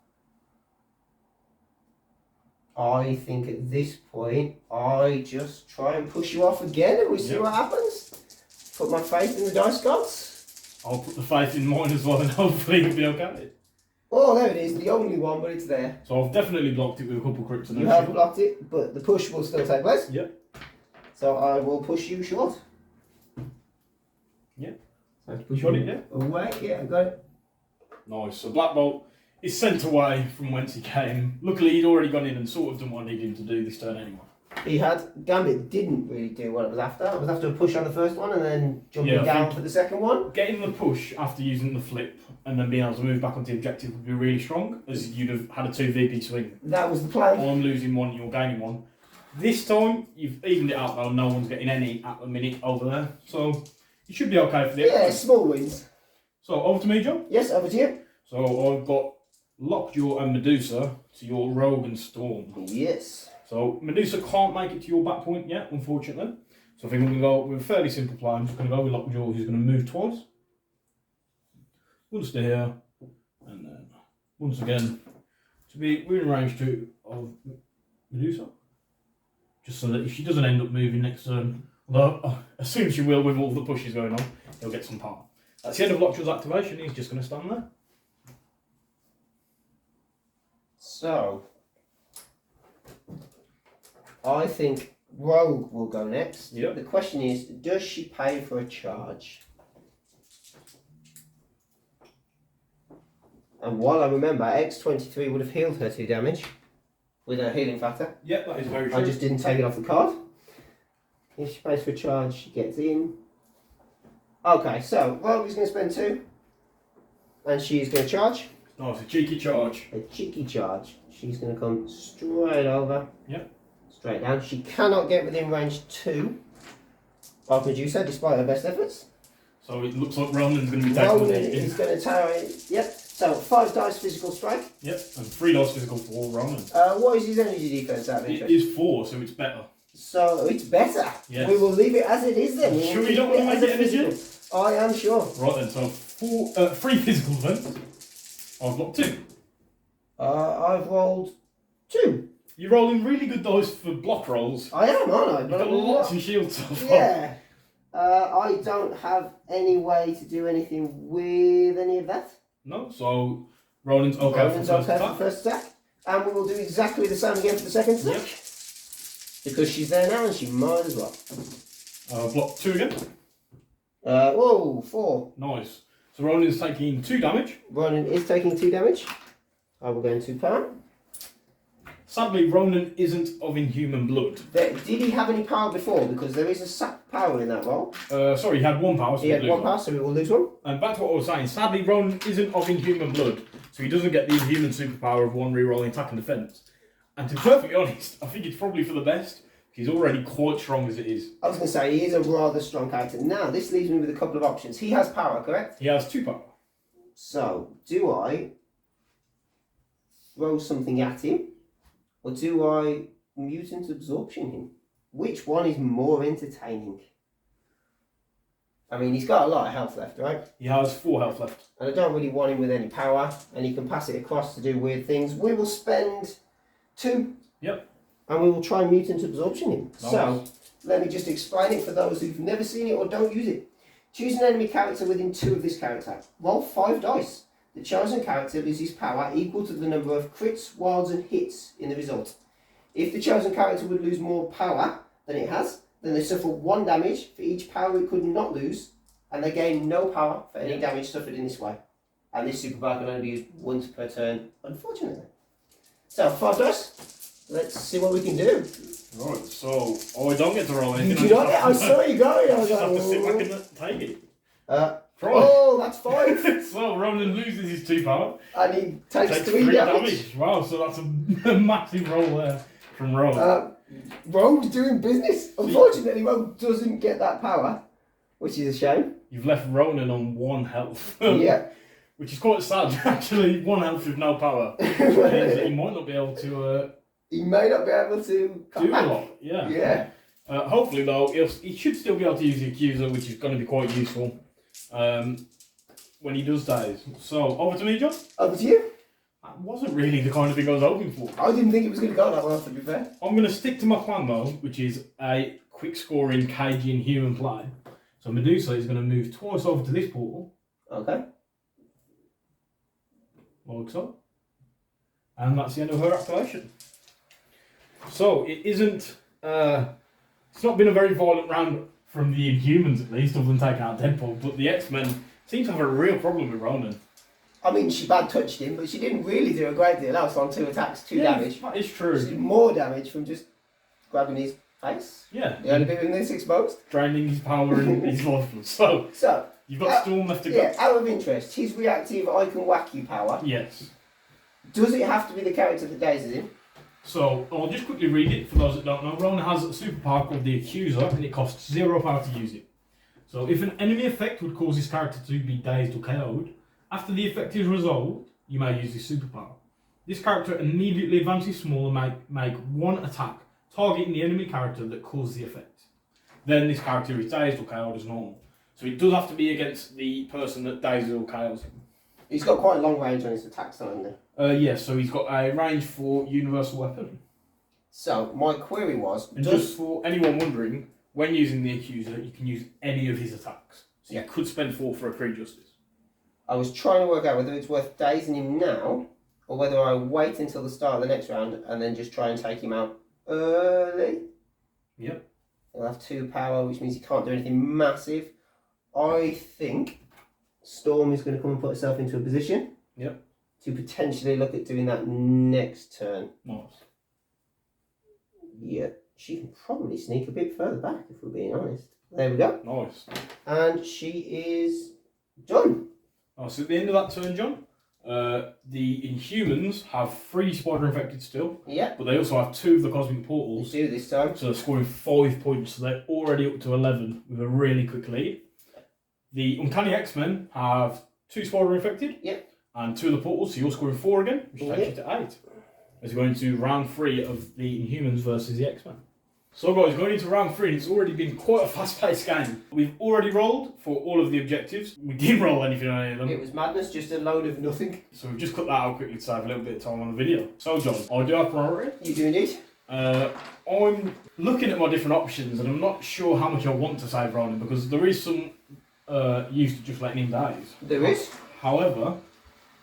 I think at this point, I just try and push you off again and we see what happens. Put my faith in the dice gods. I'll put the faith in mine as well and hopefully it'll be okay. Oh, there it is, the only one, but it's there. So I've definitely blocked it with a couple crits and You then have shield. blocked it, but the push will still take place. Yep. So I will push you short. Yep. So I have to push Got you it, yeah? away. Yeah, I got it. Nice. So Black Bolt is sent away from whence he came. Luckily he'd already gone in and sort of done what I needed him to do this turn anyway. He had. Gambit didn't really do what I was after. I was after a push on the first one and then jumping down for the second one. Getting the push after using the flip and then being able to move back onto the objective would be really strong, as you'd have had a 2 VP swing. That was the plan. I'm losing 1, you're gaining 1. This time, you've evened it out though, no one's getting any at the minute over there. So, you should be okay for the Yeah, small wins. So, over to me, John. Yes, over to you. So, I've got Lockjaw and Medusa to your Rogue and Storm. Yes. So, Medusa can't make it to your back point yet, unfortunately. So, I think I'm going to go with a fairly simple play. I'm just going to go with Lockjaw, who's going to move twice. Once to here, and then once again to be within range 2 of Medusa. Just so that if she doesn't end up moving next turn, although I assume she will with all the pushes going on, he'll get some power. That's the end of Lockjaw's activation, he's just going to stand there. So, I think Rogue will go next. Yep. The question is, does she pay for a charge? And while I remember, X23 would have healed her 2 damage with her healing factor. Yep, that is very true. I just didn't take it off the card. If she pays for a charge, she gets in. Okay, so Rogue is going to spend 2. And she's going to charge. Nice, a cheeky charge. A cheeky charge. She's going to come straight over. Yep. Straight down. She cannot get within range 2 of Medusa, despite her best efforts. So it looks like Ronan's going to be taking Ronan the is going to tower in. Yep. So 5 dice physical strike. Yep, and 3 dice physical for Ronan. What is his energy defense out of It interest? is 4, so it's better. So it's better. Yes. We will leave it as it is then. Sure you don't want to make it energy? physical. I am sure. Right then, so 3 physical then. I've got 2. I've rolled 2. You're rolling really good dice for block rolls. I am, aren't I? You've got lots of shields so far. Yeah. I don't have any way to do anything with any of that. No, so Ronan's okay Ronan's for the first okay for attack. the first attack. And we will do exactly the same again for the second attack. Yep. Because she's there now and she might as well. Block 2 again. Whoa, 4. Nice. So Ronan's taking 2 damage. Ronan is taking 2 damage. I will go into power. Sadly, Ronan isn't of inhuman blood. Did he have any power before? Because there is a sap power in that roll. Sorry, he had 1 power. So He had 1 power, so we will lose 1. And back to what I was saying. Sadly, Ronan isn't of inhuman blood. So he doesn't get the inhuman superpower of 1 rerolling attack and defense. And to be perfectly honest, I think it's probably for the best. He's already quite strong as it is. I was going to say, he is a rather strong character. Now, this leaves me with a couple of options. He has power, correct? He has 2 power. So, do I throw something at him? Or do I mutant absorption him? Which one is more entertaining? I mean, he's got a lot of health left, right? He has 4 health left. And I don't really want him with any power. And he can pass it across to do weird things. We will spend 2. Yep. And we will try mutant absorption him. Nice. So, let me just explain it for those who've never seen it or don't use it. Choose an enemy character within 2 of this character. Roll 5 dice. The chosen character loses power equal to the number of crits, wilds and hits in the result. If the chosen character would lose more power than it has, then they suffer 1 damage for each power it could not lose, and they gain no power for any damage suffered in this way. And this superpower can only be used once per turn, unfortunately. So, 5 dice. Let's see what we can do. Right, so I don't get to roll anything. You do not get. I saw you going. I was just like, have to sit back and take it. Oh, that's 5. So Ronan loses his 2 power. And he takes 3 damage. Wow, so that's a massive roll there from Rogue. Rogue's doing business. Unfortunately, Rogue doesn't get that power, which is a shame. You've left Ronan on 1 health. Yeah. Which is quite sad, actually. 1 health with no power. Means that he might not be able to... he may not be able to come do back. A lot, yeah. Yeah. Hopefully, though, he should still be able to use the accuser, which is going to be quite useful when he does die. So, over to me, John. Over to you. That wasn't really the kind of thing I was hoping for. I didn't think it was going to go that well, to be fair. I'm going to stick to my plan, though, which is a quick scoring cagey and human play. So Medusa is going to move twice over to this portal. Okay. Like so. And that's the end of her activation. So, it isn't... it's not been a very violent round from the Inhumans, at least, other than taking out Deadpool, but the X-Men seem to have a real problem with Ronan. I mean, she bad touched him, but she didn't really do a great deal else on 2 attacks, 2 damage. That is true. She did more damage from just grabbing his face. Yeah. The only bit in this exposed. Draining his power and his life. So, you've got Storm left to go. Yeah, out of interest, his reactive I can whack you power. Yes. Does it have to be the character that dazes him? So, I'll just quickly read it for those that don't know. Ronan has a superpower called the Accuser, and it costs 0 power to use it. So, if an enemy effect would cause this character to be dazed or KO'd, after the effect is resolved, you may use this superpower. This character immediately advances small and make 1 attack, targeting the enemy character that caused the effect. Then this character is dazed or KO'd as normal. So, it does have to be against the person that dazes or KOs him. He's got quite a long range on his attacks, hasn't he? Yes, so he's got a range for universal weapon. So, my query was... And just for anyone wondering, when using the Accuser, you can use any of his attacks. So you could spend 4 for a pre-justice. I was trying to work out whether it's worth dazing him now, or whether I wait until the start of the next round and then just try and take him out early. Yep. He'll have 2 power, which means he can't do anything massive. I think Storm is going to come and put herself into a position. Yep. To potentially look at doing that next turn. Nice. Yeah, she can probably sneak a bit further back, if we're being honest. There we go. Nice. And she is done. Oh, so at the end of that turn, John, the Inhumans have 3 Spider infected still. Yeah. But they also have 2 of the Cosmic Portals. They do this time. So they're scoring 5 points, so they're already up to 11 with a really quick lead. The Uncanny X-Men have 2 Spider infected. Yep. And 2 of the portals, so you're scoring 4 again, which takes you to 8. As you're going to round 3 of the Inhumans versus the X-Men. So guys, going into round 3, it's already been quite a fast-paced game. We've already rolled for all of the objectives. We didn't roll anything on any of them. It was madness, just a load of nothing. So we've just cut that out quickly to save a little bit of time on the video. So John, I do have priority. You do indeed. I'm looking at my different options and I'm not sure how much I want to save Ronan because there is some use to just letting him daze. There is. However,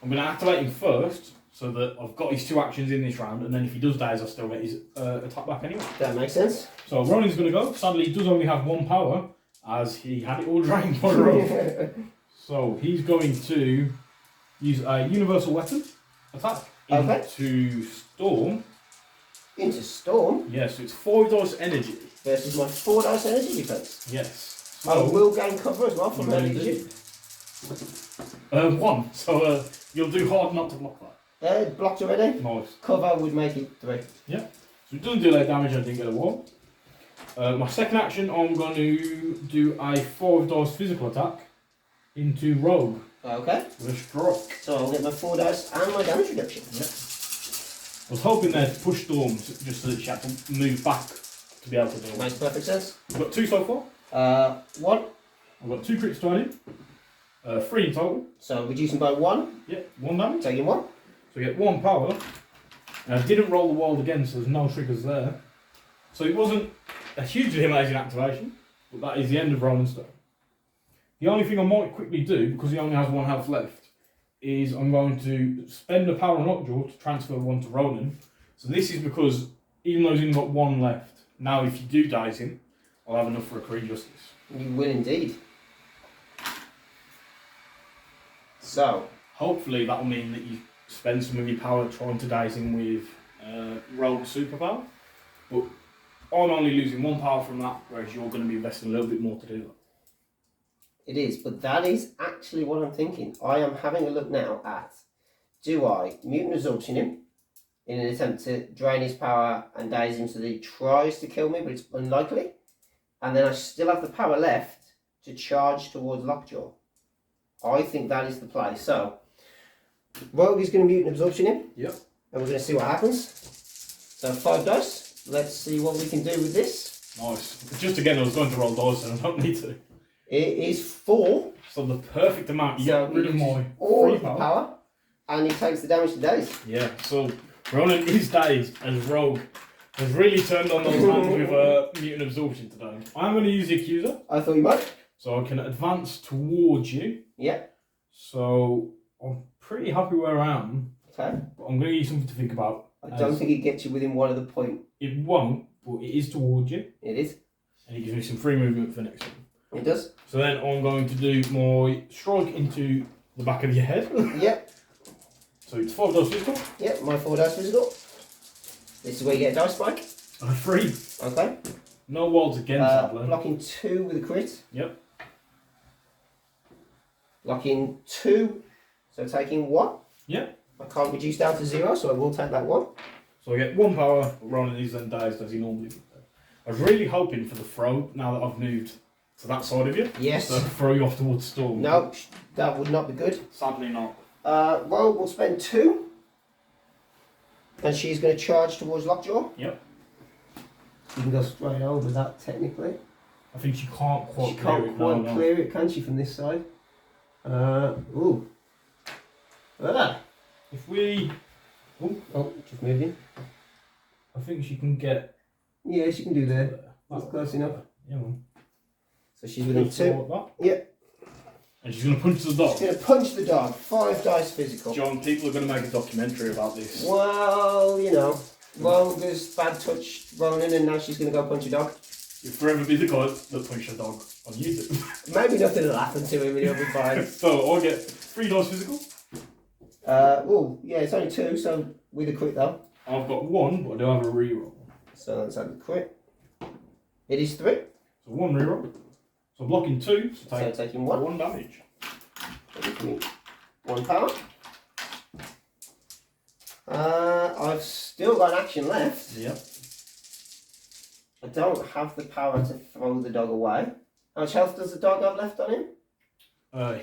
I'm going to activate him first so that I've got his 2 actions in this round, and then if he does daze, I'll still get his attack back anyway. That makes sense. So Ronan's going to go. Sadly, he does only have 1 power, as he had it all drained by Ronan. So he's going to use a universal weapon attack into Storm. Into Storm? Yes, so it's 4 dice energy. Versus my 4 dice energy defense. Yes. So I will gain cover as well from her leadership. 1. So You'll do hard not to block that. There, blocked already. Nice. Cover would make it 3. Yeah. So it doesn't do any damage, I didn't get a 1. My second action, I'm going to do a 5 dice physical attack into Rogue. Okay. With a strike. So I'll get my 4 dice and my damage reduction. Yep. I was hoping there to push Storms just so that she had to move back to be able to do it. Makes perfect sense. I've got 2 so far. 1. I've got 2 crits to add in. 3 in total. So reducing by 1. Yep, 1 damage. Taking 1. So we get 1 power. And I didn't roll the wild again, so there's no triggers there. So it wasn't a hugely amazing activation, but that is the end of Rolling Stone. The only thing I might quickly do, because he only has 1 health left, is I'm going to spend a power on Lockjaw to transfer 1 to Ronan. So this is because, even though he's only got 1 left, now if you do dice him, I'll have enough for a Kree Justice. You will indeed. So, hopefully that'll mean that you spend some of your power trying to dice him with Rogue Superpower. But I'm only losing 1 power from that, whereas you're going to be investing a little bit more to do that. it is, but that is actually what I'm thinking. I am having a look now at, do I mutant absorption him in an attempt to drain his power and daze him so that he tries to kill me, but it's unlikely. And then I still have the power left to charge towards Lockjaw. I think that is the play. So, Rogue is going to mutant absorption him. Yep. And we're going to see what happens. So 5 dice. Let's see what we can do with this. Nice. Just again, I was going to roll dice and I don't need to. It is 4. So the perfect amount. You So get rid of my all free of the power. And he takes the damage to daze. Yeah, so Ronan is dazed as Rogue has really turned on those hands with mutant absorption today. I'm going to use the accuser. I thought you might. So I can advance towards you. Yeah. So I'm pretty happy where I am. Okay. But I'm going to give you something to think about. I don't think it gets you within 1 of the point. It won't, but it is towards you. It is. And it gives me some free movement for next one. It does. So then I'm going to do my strike into the back of your head. Yep. So it's 5 dice physical. Yep, my 4 dice physical. This is where you get a dice spike. And a 3. Okay. No wilds again, sadly. Blocking 2 with a crit. Yep. Blocking 2. So taking 1. Yep. I can't reduce down to 0, so I will take that 1. So I get 1 power, but Ronan is then dazed as he normally would. I was really hoping for the throw now that I've moved to that side of you. Yes. So throw you off towards Storm. No, that would not be good. Sadly not. Rogue will spend 2. And she's going to charge towards Lockjaw. Yep. You can go straight over that, technically. I think she can't quite She clear can't it. quite No. clear it, can she, from this side? Ooh. Ah. If we... Oh, just moving. I think she can get... Yeah, she can do there. That's close enough. Yeah, man. So she's within 2. Like that. Yep. And she's going to punch the dog. She's going to punch the dog. 5 dice physical. John, people are going to make a documentary about this. Well, you know, Rogue has bad touch Ronan and now she's going to go punch a dog. You'll forever be the guy that punched a dog on YouTube. Maybe nothing will happen to him and he'll be fine. So I get 3 dice physical. Oh, yeah, it's only 2, so with a crit though. I've got 1, but I do have a reroll. So let's have the crit. It is 3. So 1 reroll. So blocking 2, so Taking 1. 1 damage. 1 power. I've still got an action left. Yep. I don't have the power to throw the dog away. How much health does the dog have left on him?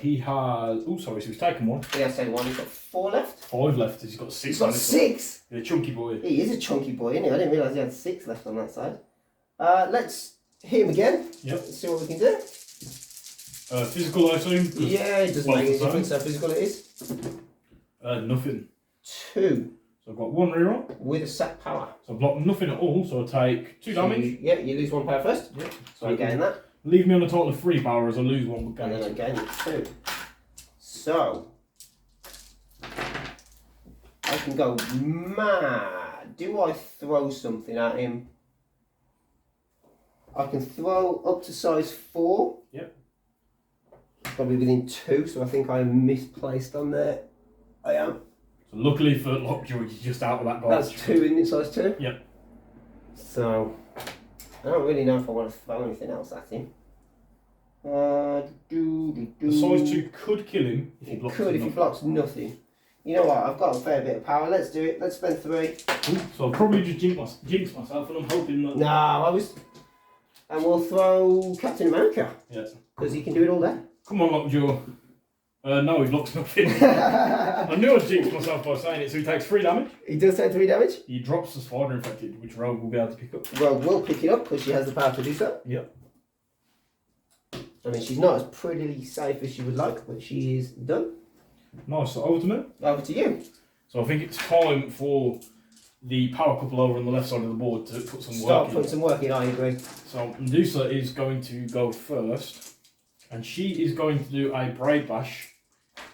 He has... Oh, sorry, so he's taken 1. Yeah, I say 1. He's got 4 left. 5 left. He's got 6 He's got on it. 6! He's a chunky boy. He is a chunky boy, isn't he? I didn't realise he had 6 left on that side. Let's hit him again. Yep. Let's see what we can do. Physical, I assume? Yeah, it doesn't make any difference how physical it is. Nothing. 2 So I've got 1 reroll. with a set power. So I block nothing at all, so I take 2 damage. Yeah, you lose 1 power first. Yep. So I gain that. Leave me on a total of 3 power as I lose 1 with And then I gain. gain 2. So I can go mad. Do I throw something at him? I can throw up to size 4. Yep. Probably within 2, so I think I am misplaced on there. I am. So luckily for Lockjaw, you're just out of that guy. That's 2, isn't it? Size 2? Yep. So I don't really know if I want to throw anything else at him. The size 2 could kill him if he It blocks could if he enough. blocks nothing. You know what? I've got a fair bit of power. Let's do it. Let's spend 3. Ooh, so I'll probably just jinx myself, and I'm hoping that. No, I was. And we'll throw Captain America. Yeah. Because he can do it all day. Come on, Lockjaw. No, he blocks nothing. I knew I'd jinx myself by saying it, so he takes 3 damage. He does take 3 damage. He drops the spider infected, which Rogue will be able to pick up. Rogue will pick it up because she has the power to do so. Yep. I mean, she's not as prettily safe as she would like, but she is done. Nice, so over to me. Over to you. So I think it's time for the power couple over on the left side of the board to put some Start work putting in. some work in, I agree. So Medusa is going to go first, and she is going to do a Braid Bash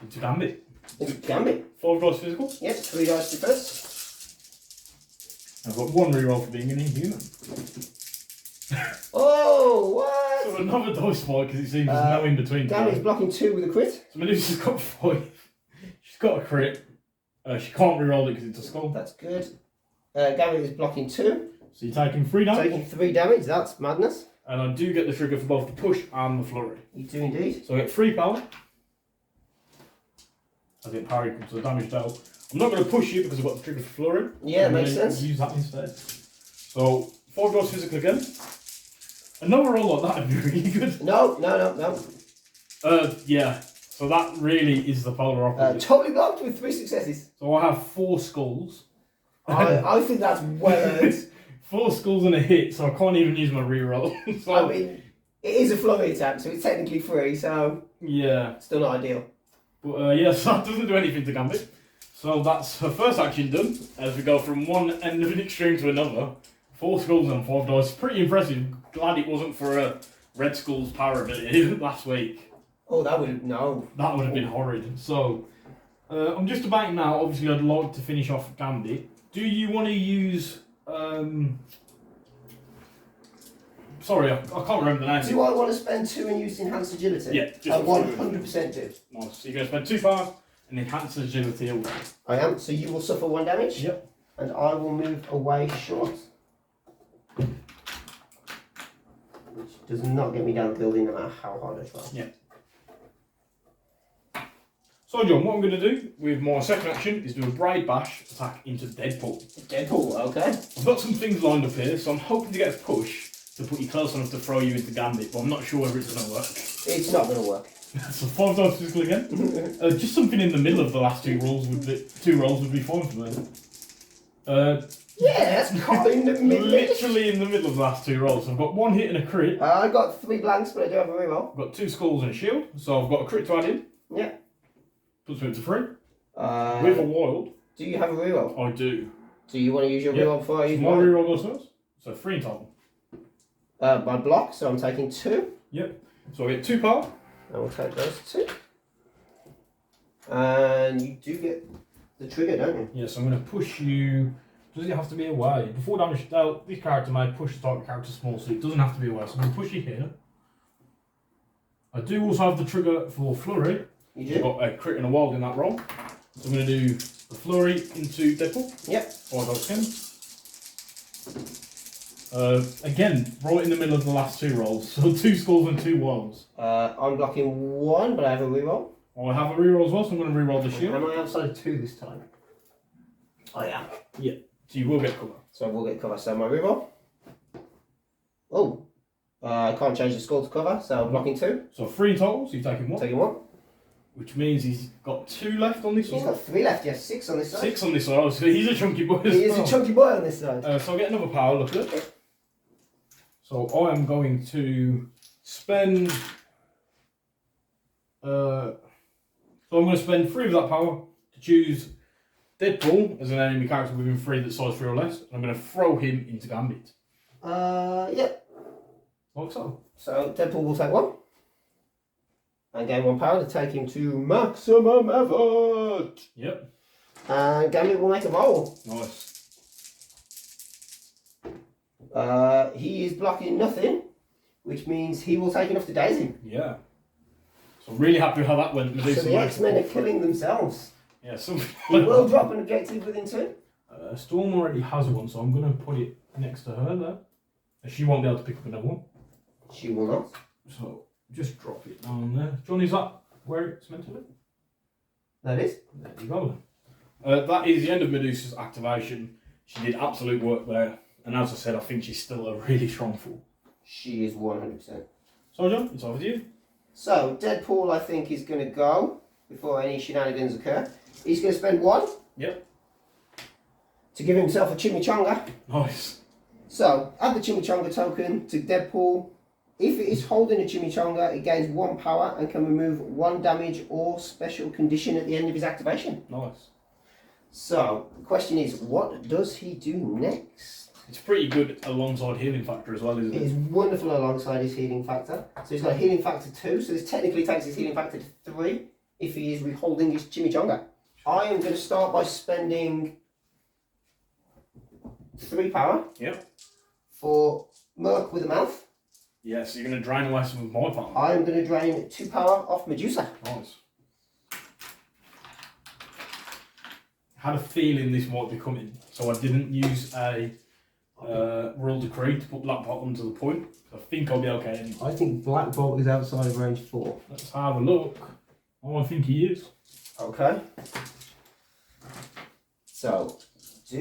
into Gambit. It's Gambit. 5 dice physical. Yep, 3 dice defense. I've got 1 reroll for being an Inhuman. Oh, what? So another dice spike because it seems there's no in between. Gambit's blocking 2 with a crit. So Medusa's got 5. She's got a crit. She can't reroll it because it's a skull. That's good. Gambit is blocking 2. So you're taking 3 damage. Taking 3 damage, that's madness. And I do get the trigger for both the push and the flurry. You do indeed. So I get 3 power. I get parry comes to the damage dealt. I'm not going to push you because I've got the trigger for flurry. Yeah, I'm makes gonna sense. Use that instead. So 5 dice physical again. Another roll like that would be really good. No. Yeah. So that really is the polar opposite. Totally blocked with 3 successes. So I have 4 skulls. I think that's well earned. 4 skulls and a hit, so I can't even use my reroll. So, I mean, it is a flurry attack, so it's technically 3, so yeah. still not ideal. But yeah, so that doesn't do anything to Gambit. So that's her first action done, as we go from one end of an extreme to another. 4 skulls and 5 dice. Pretty impressive. Glad it wasn't for a Red Skull's power ability last week. Oh, that would have, no. That would have been horrid. So, I'm just about now, obviously I'd like to finish off Gambit. Do you want to use... Sorry, I can't remember the name. Do I want to spend 2 and use enhanced agility? Yeah, just I 100% do. Nice. So you're going to spend 2 power and enhance agility away. I am, so you will suffer 1 damage. Yep. And I will move away short. Which does not get me down the building no matter how hard I try. Yeah. So John, what I'm going to do with my second action is do a Braid Bash attack into Deadpool. Deadpool, okay. I've got some things lined up here, so I'm hoping to get a push to put you close enough to throw you into Gambit, but I'm not sure whether it's going to work. It's not going to work. So 5 dice physical again. Just something in the middle of the last 2 rolls would be fine for me. Yeah, that's kind of mid. Literally in the middle of the last 2 rolls. So I've got 1 hit and a crit. I got 3 blanks, but I do have a reroll. I've got 2 skulls and a shield, so I've got a crit to add in. Yeah. Puts me up to 3. With a wild. Do you have a reroll? I do. Do you want to use your reroll before I use my mine? reroll goes first. So 3 in total. My block, so I'm taking 2. Yep. So I get 2 power. I will take those 2. And you do get the trigger, don't you? Yes, I'm going to push you. Does it have to be away? Before damage dealt, this character may push the target character small, so it doesn't have to be away. So I'm going to push you here. I do also have the trigger for flurry. You do? I've got a crit and a wild in that roll. So I'm going to do the flurry into Deadpool. Yep. 5 dice again. Again, right in the middle of the last 2 rolls. So 2 skulls and 2 wilds. I'm blocking 1, but I have a reroll. I have a reroll as well, so I'm going to reroll the shield. Am I outside of 2 this time? I am. Yeah. So you will get cover. So I will get cover. So my reroll. Oh. I can't change the skull to cover, so I'm blocking 2. So 3 in total, so you're taking 1. Taking 1. Which means he's got 2 left on this side. He's got 3 left, yes, 6 on this side. 6 on this side, so he's a chunky boy as He is well. a chunky boy on this side. So I'll get another power, look at it. So I am going to spend... so I'm going to spend 3 of that power to choose Deadpool as an enemy character within 3 that's size 3 or less. And I'm going to throw him into Gambit. Yep. Like so. So Deadpool will take 1. And gain 1 power to take him to maximum effort. Yep. And Gambit will make a roll. Nice. He is blocking nothing, which means he will take enough to daze him. Yeah. So I'm really happy with how that went. So the X-Men are killing themselves. Yeah, something He will drop an objective within 2. Storm already has one, so I'm going to put it next to her there. She won't be able to pick up another one. She will not. So just drop it down there. John, is that where it's meant to be? That is. There you go then. That is the end of Medusa's activation. She did absolute work there. And as I said, I think she's still a really strong fool. She is 100%. So, John, it's over to you. So, Deadpool, I think, is going to go before any shenanigans occur. He's going to spend 1. Yep. To give himself a chimichanga. Nice. So, add the chimichanga token to Deadpool. If it is holding a chimichanga, it gains 1 power and can remove 1 damage or special condition at the end of his activation. Nice. So, the question is, what does he do next? It's pretty good alongside healing factor as well, isn't it? It is wonderful alongside his healing factor. So he's got a healing factor 2, so this technically takes his healing factor to 3 if he is holding his chimichanga. I am going to start by spending 3 power. Yep. For Merc with a mouth. Yeah, so you're going to drain away some of my power. I am going to drain 2 power off Medusa. Nice. Had a feeling this might be coming, so I didn't use a Royal Decree to put Black Bolt onto the point. I think I'll be okay anyway. I think Black Bolt is outside of range 4. Let's have a look. Oh, I think he is. Okay. So, do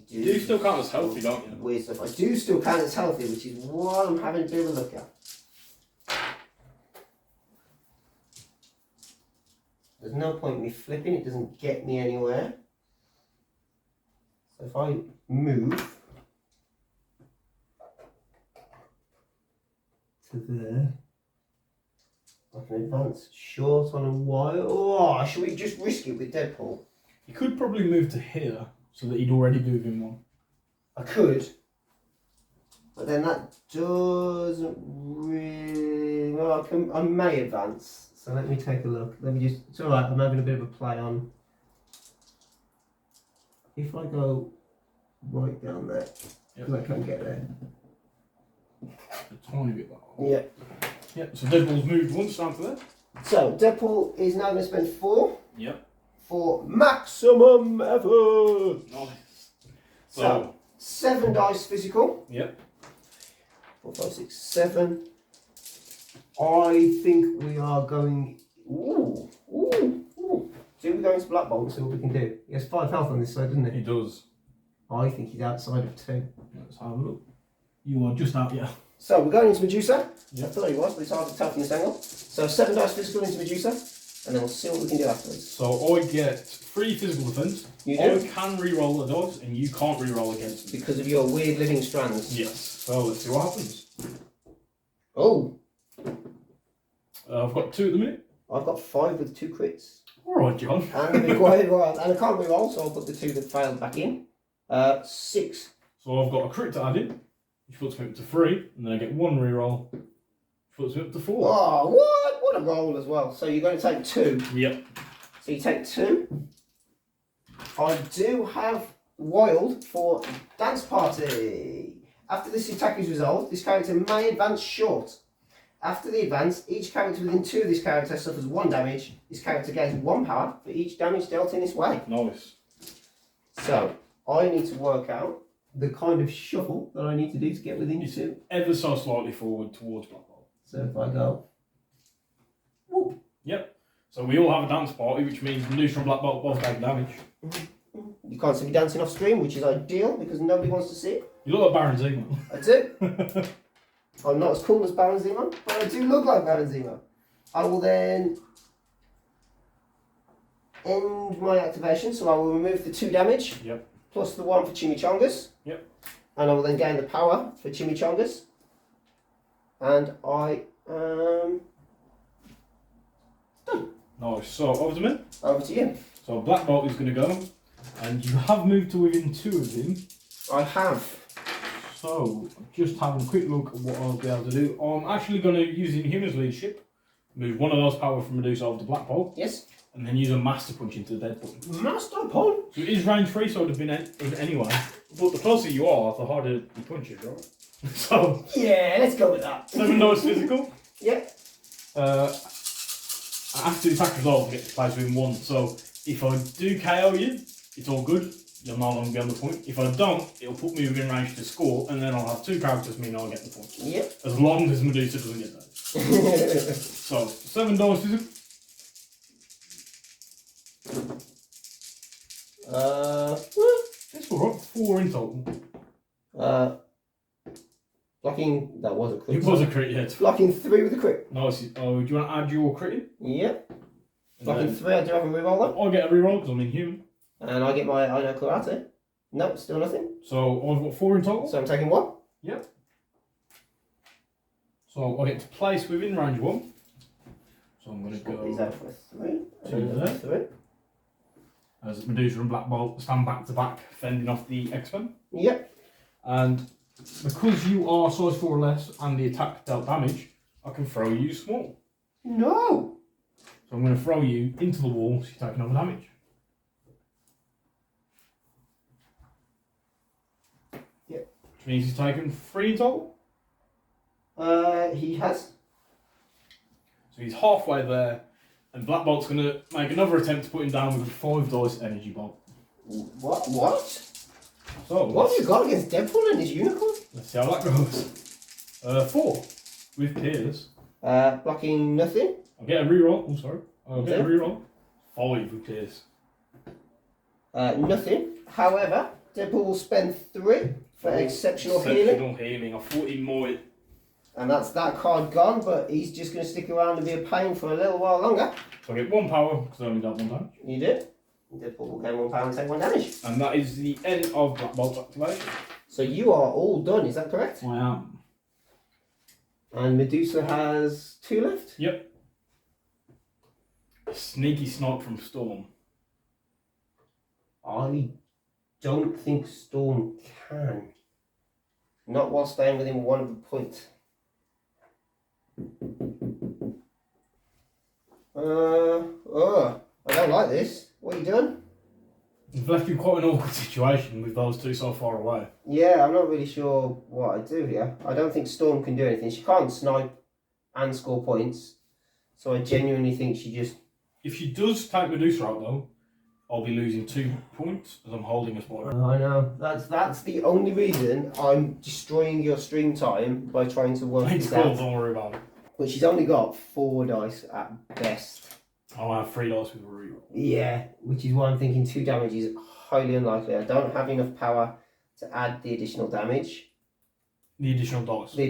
You do still count as healthy, don't you? Weird stuff. I do still count as healthy, which is what I'm having a bit of a look at. There's no point in me flipping, it doesn't get me anywhere. So if I move to there, I can advance short on a wire. Oh, should we just risk it with Deadpool? You could probably move to here so that he'd already be within 1. I could, but then that doesn't really. Well, I may advance. So let me take a look. Let me just. It's all right. I'm having a bit of a play on. If I go right down there, because I can't get there. A tiny bit that way. Yeah. Yep. So Deadpool's moved once down to there. So Deadpool is now going to spend 4. Yep. For maximum effort. Nice. So 7 dice physical. Yep. 4, 5, 6, 7. I think we are going. Ooh. So we're going to Black Bolt and see what we can do. He has 5 health on this side, doesn't he? He does. I think he's outside of 2. Let's have a look. You are just out, yeah. So we're going into Medusa. Yep. I thought he was, but it's hard to tell from this angle. So 7 dice physical into Medusa, and then we'll see what we can do afterwards. So I get 3 physical defense. You do? I can re-roll the dice, and you can't re-roll against me. Because of your weird living strands. Yes. So let's see what happens. Oh. I've got 2 at the minute. I've got 5 with 2 crits. Alright, John. And the required roll, and I can't re-roll, so I'll put the 2 that failed back in. 6. So I've got a crit to add in, which puts me up to 3, and then I get 1 re-roll, which puts me up to 4. Oh, what? What a roll as well. So you're going to take 2. Yep. So you take 2. I do have Wild for Dance Party. After this attack is resolved, this character may advance short. After the advance, each character within 2 of this character suffers 1 damage. This character gains 1 power for each damage dealt in this way. Nice. So, I need to work out the kind of shuffle that I need to do to get within 2. Ever so slightly forward towards Black Bolt. So if I go... Whoop. Yep. So we all have a dance party, which means Medusa and Black Bolt both take damage. You can't see me dancing off screen, which is ideal because nobody wants to see it. You look like Baron Zemo. I do. I'm not as cool as Baron Zemo, but I do look like Baron Zemo. I will then end my activation, so I will remove the 2 damage. Yep. Plus the 1 for Chimichangas. Yep. And I will then gain the power for Chimichangas. And I am done. Nice. So over to me. Over to you. So Black Bolt is going to go, and you have moved to within 2 of him. I have. So just having a quick look at what I'll be able to do. I'm actually going to use Inhumans leadership, move 1 of those power from Medusa over to Black Bolt. Yes. And then use a Master Punch into the Deadpool. Master Punch? So it is range 3, so it would have been in anyway. But the closer you are, the harder you punch it, right? So... Yeah, let's go with that. 7 dice physical. Yep. After the attack resolve, I get to place within 1. So if I do KO you, it's all good. You'll no longer be on the point. If I don't, it'll put me within range to score, and then I'll have 2 characters, meaning I'll get the point. Yep. As long as Medusa doesn't get that. So, $7 physical. That's all right. 4 in total. Blocking, that was a crit. It was a crit, yeah. Blocking 3 with a crit. Nice. Oh, do you want to add your crit in? Yep. Blocking 3, I do have a reroll then. I'll get a reroll because I'm inhuman. And I get my I know karate. Nope, still nothing. So I've got 4 in total. So I'm taking 1. Yep. So I get to place within range 1. So I'm going to Swap these out for 3. 2 there. 3. As Medusa and Black Bolt stand back to back, fending off the X-Men. Yep. And because you are size 4 or less and the attack dealt damage, I can throw you small. No! So I'm going to throw you into the wall so you're taking over damage. Yep. Which means he's taken 3 in total. He has. So he's halfway there, and Black Bolt's going to make another attempt to put him down with a 5 dice energy bolt. What? So What have you got against Deadpool and his unicorn? let's see how that goes. 4 with tears. Blocking nothing. I'll get a reroll. Oh, sorry. I'll get a Okay. reroll. 5 with tears. Nothing. However, Deadpool will spend 3 for exceptional healing. Exceptional healing. I thought he might. And that's that card gone, but he's just going to stick around and be a pain for a little while longer. So I get 1 power because I only got 1 damage. You did. Deadpool will gain 1 power and take 1 damage. And that is the end of Black Bolt's activation. So you are all done, is that correct? I am. And Medusa has 2 left? Yep. A sneaky snipe from Storm. I don't think Storm can. Not while staying within 1 of the points. I don't like this. What are you doing? You've left you in quite an awkward situation with those 2 so far away. Yeah, I'm not really sure what I do here. I don't think Storm can do anything. She can't snipe and score points. So I genuinely think she just... If she does take Medusa out though, I'll be losing 2 points as I'm holding a spider. I know. That's the only reason I'm destroying your stream time by trying to work It's this cool, out. don't worry about it. But she's only got 4 dice at best. I'll have 3 dice with a reroll. Yeah, which is why I'm thinking 2 damage is highly unlikely. I don't have enough power to add the additional damage. The additional dice. The 2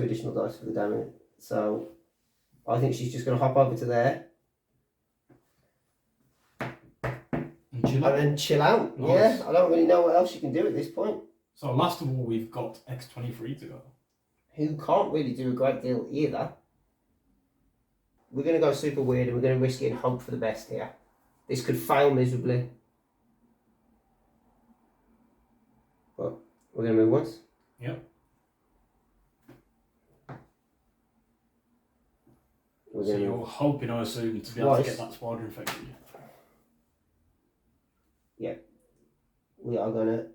additional dice for the damage. So I think she's just going to hop over to there And chill out. and then chill out. Nice. Yeah, I don't really know what else she can do at this point. So last of all, we've got X23 to go. Who can't really do a great deal either. We're going to go super weird and we're going to risk it and hope for the best here. This could fail miserably. But we're going to move once. Yep. We're So going to you're hoping, I assume, to be able to Twice. get that spider infected. we are going to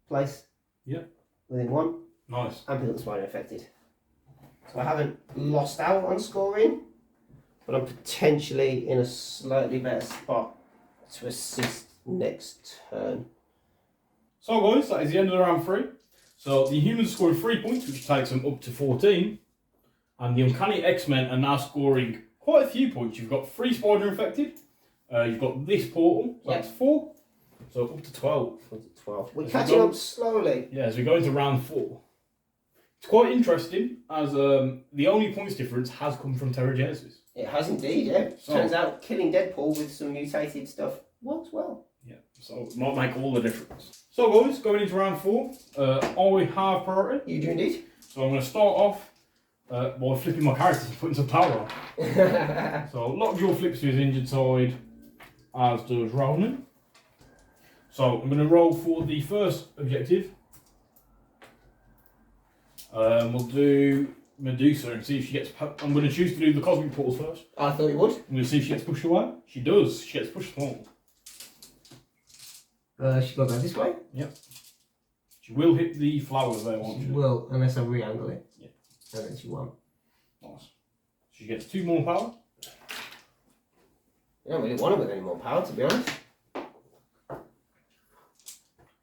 place Yep. within 1 Nice. and pick up the spider affected. So I haven't lost out on scoring, but I'm potentially in a slightly better spot to assist next turn. So guys, that is the end of the round 3. So the Inhumans scoring 3 points, which takes them up to 14. And the Uncanny X-Men are now scoring quite a few points. You've got 3 spider infected. You've got this portal, so that's 4. So up to 12. 12. We're As we catching go- up slowly. Yeah, as we go into round 4. It's quite interesting, as the only points difference has come from Terrigenesis. It has indeed, yeah. So- Turns out killing Deadpool with some mutated stuff works well. Yeah, so it might make all the difference. So guys, going into round 4, I have priority. You do indeed. So I'm going to start off by flipping my characters and putting some power on. So Lockjaw flips to his injured side, as does Ronan. So I'm going to roll for the first objective. We'll do Medusa and see if she gets... I'm going to choose to do the cosmic portals first. I thought it would. I'm going to see if she gets pushed away. She does. She gets pushed small. She goes this way. She will hit the flowers there, won't She she? will, unless I re-angle it. Yeah. And then she won't. Nice. She gets 2 more power. You don't really want her with any more power, to be honest.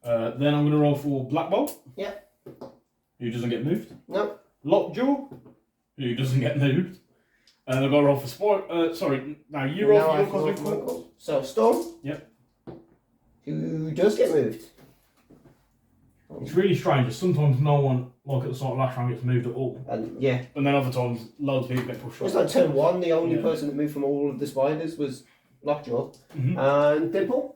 Then I'm going to roll for Black Bolt. Yeah. Who doesn't get moved. No. Lockjaw. Who doesn't get moved. And I've got to roll for Sport. Sorry, now you roll Now for I your have to roll cosmic for my portals. So Storm. Yep. Who does get moved. It's really strange. Sometimes no one, like at the start of last round, gets moved at all. And yeah. And then other times, loads of people get pushed It's off. like turn 1, the only person that moved from all of the spiders was Lockjaw. And Deadpool.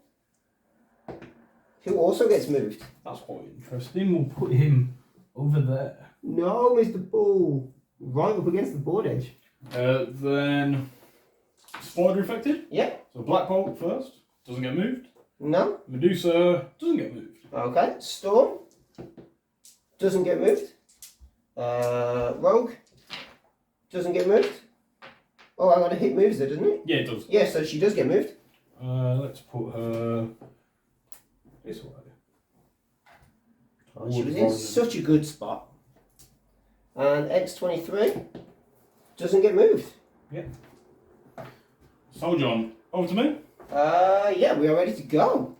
Who also gets moved. That's quite interesting. We'll put him over there. No, Mr. Bull. Right up against the board edge. Then Spider infected. Yeah. So Black Bolt first. Doesn't get moved. No. Medusa doesn't get moved. Okay. Storm. Doesn't get moved. Rogue. Doesn't get moved. Oh, I'm going to hit moves there, doesn't it? Yeah, it does. Yeah, so she does get moved. Let's put her this way. Oh, she was in such a good spot. And X-23 doesn't get moved. Yeah. So John, over to me. Yeah, we are ready to go.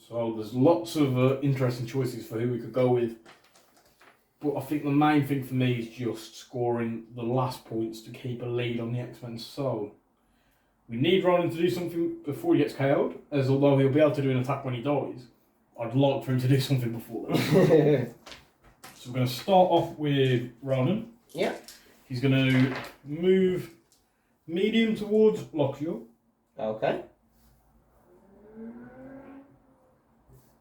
So there's lots of interesting choices for who we could go with. But I think the main thing for me is just scoring the last points to keep a lead on the X-Men. So we need Ronan to do something before he gets KO'd, as although he'll be able to do an attack when he dies, I'd like for him to do something before that. So we're going to start off with Ronan. Yeah. He's going to move medium towards Lockjaw. Okay.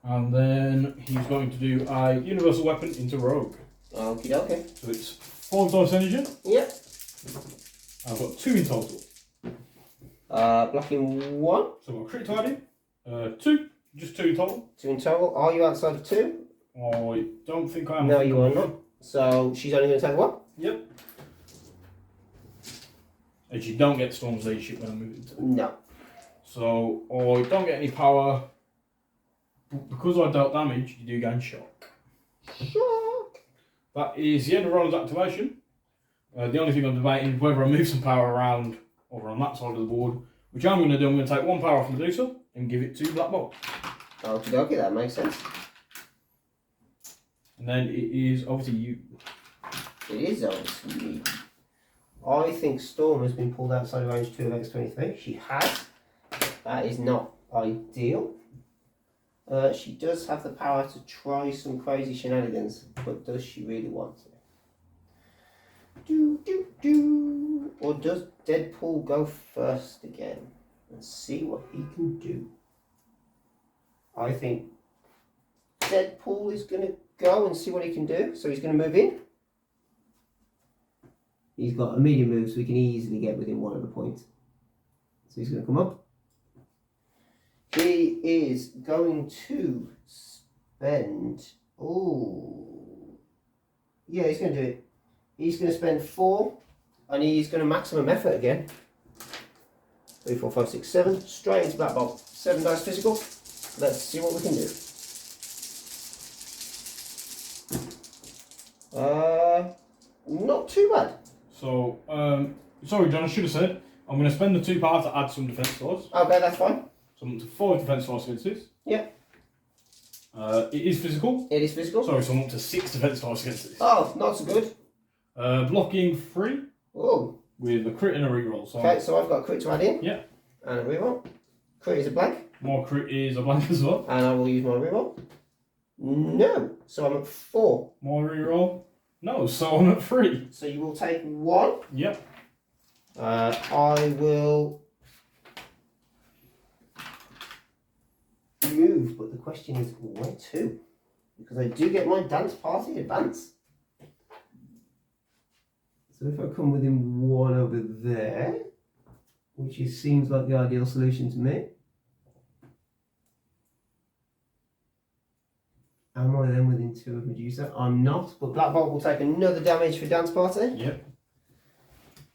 And then he's going to do a universal weapon into Rogue. Okie dokie. So it's 5 dice energy. Yeah. I've got 2 in total. Blocking 1. So I've got crit to add in. 2. Just 2 in total. 2 in total. Are you outside of 2? I don't think I am. No, you are not. So she's only going to take 1? Yep. And you don't get Storm's leadership when I move into it. No. So I don't get any power. But because I dealt damage, you do gain shock. Shock. That is the end of Ronan's activation. The only thing I'm debating is whether I move some power around over on that side of the board, which I'm going to do. I'm going to take 1 power from Medusa and give it to Black Bolt. Okie dokie, that makes sense. And then it is over to you. It is obviously me. I think Storm has been pulled outside of range 2 of X-23. She has. That is not ideal. She does have the power to try some crazy shenanigans, but does she really want to? Or does Deadpool go first again and see what he can do? I think Deadpool is going to go and see what he can do. So he's going to move in. He's got a medium move, so he can easily get within 1 of the points. So he's going to come up. He is going to spend... Oh, yeah, he's going to do it. He's going to spend 4, and he's going to maximum effort again. 3, 4, 5, 6, 7. Straight into that box. 7 dice physical. Let's see what we can do. Not too bad. So, sorry John, I should have said, I'm going to spend the 2 power to add some defense dice. Okay, that's fine. So I'm up to 5 defense dice against this. Yeah. It is physical. It is physical. Sorry, so I'm up to 6 defense dice against this. Oh, not so good. Blocking 3 Oh. with a crit and a reroll. So Okay, so I've got a crit to add in. Yeah. And a reroll. Crit is a blank. My crit is a blank as well. And I will use my reroll. No. So I'm at 4. My reroll. No, so I'm at 3. So you will take 1. Yep. I will move, but the question is where to? Because I do get my dance party advance. So if I come within 1 over there, which seems like the ideal solution to me. Am I then within 2 of Medusa? I'm not, but Black Bolt will take another damage for dance party. Yep.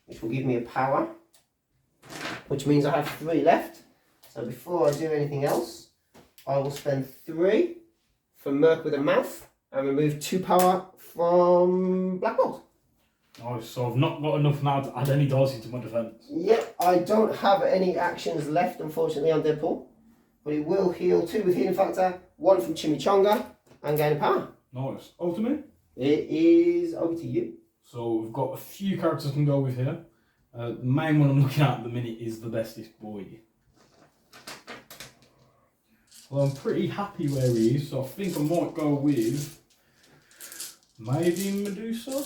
Which will give me a power. Which means I have 3 left. So before I do anything else, I will spend 3 for Merc with a Mouth and remove 2 power from Black Bolt. Nice, so I've not got enough now to add any dice into my defense. Yep, I don't have any actions left, unfortunately, on Deadpool. But it will heal 2 with Healing Factor, 1 from Chimichanga, and gain a power. Nice. Over to me. It is over to you. So we've got a few characters I can go with here. The main one I'm looking at the minute is the bestest boy. So I'm pretty happy where he is. So I think I might go with maybe Medusa.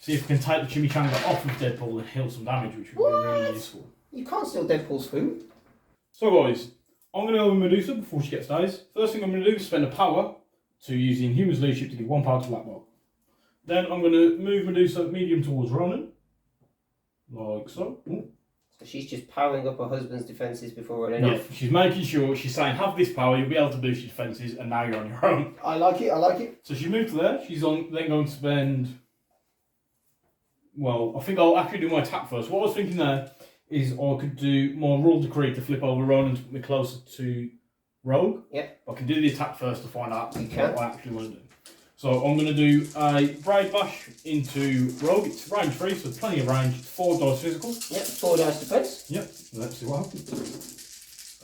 See if we can take the chimichanga off of Deadpool and heal some damage, which would be really useful. You can't steal Deadpool's food. So guys, I'm going to go with Medusa before she gets dazed. First thing I'm going to do is spend a power to use the Inhumans leadership to give 1 power to Black Bolt. Then I'm going to move Medusa medium towards Ronan. Like so. Ooh. So she's just powering up her husband's defences before running off. Yeah, she's making sure, she's saying, have this power, you'll be able to boost your defences, and now you're on your own. I like it, I like it. So she moved to there. She's then going to spend... Well, I think I'll actually do my attack first. What I was thinking there is I could do my Royal Decree to flip over Ronan to put me closer to Rogue. Yep. I can do the attack first to find out You what can. I actually want to do. So I'm going to do a Braid Bash into Rogue. It's range 3, so plenty of range. 4 dice physical. Yep, 4 dice defence. Yep, let's see what happens.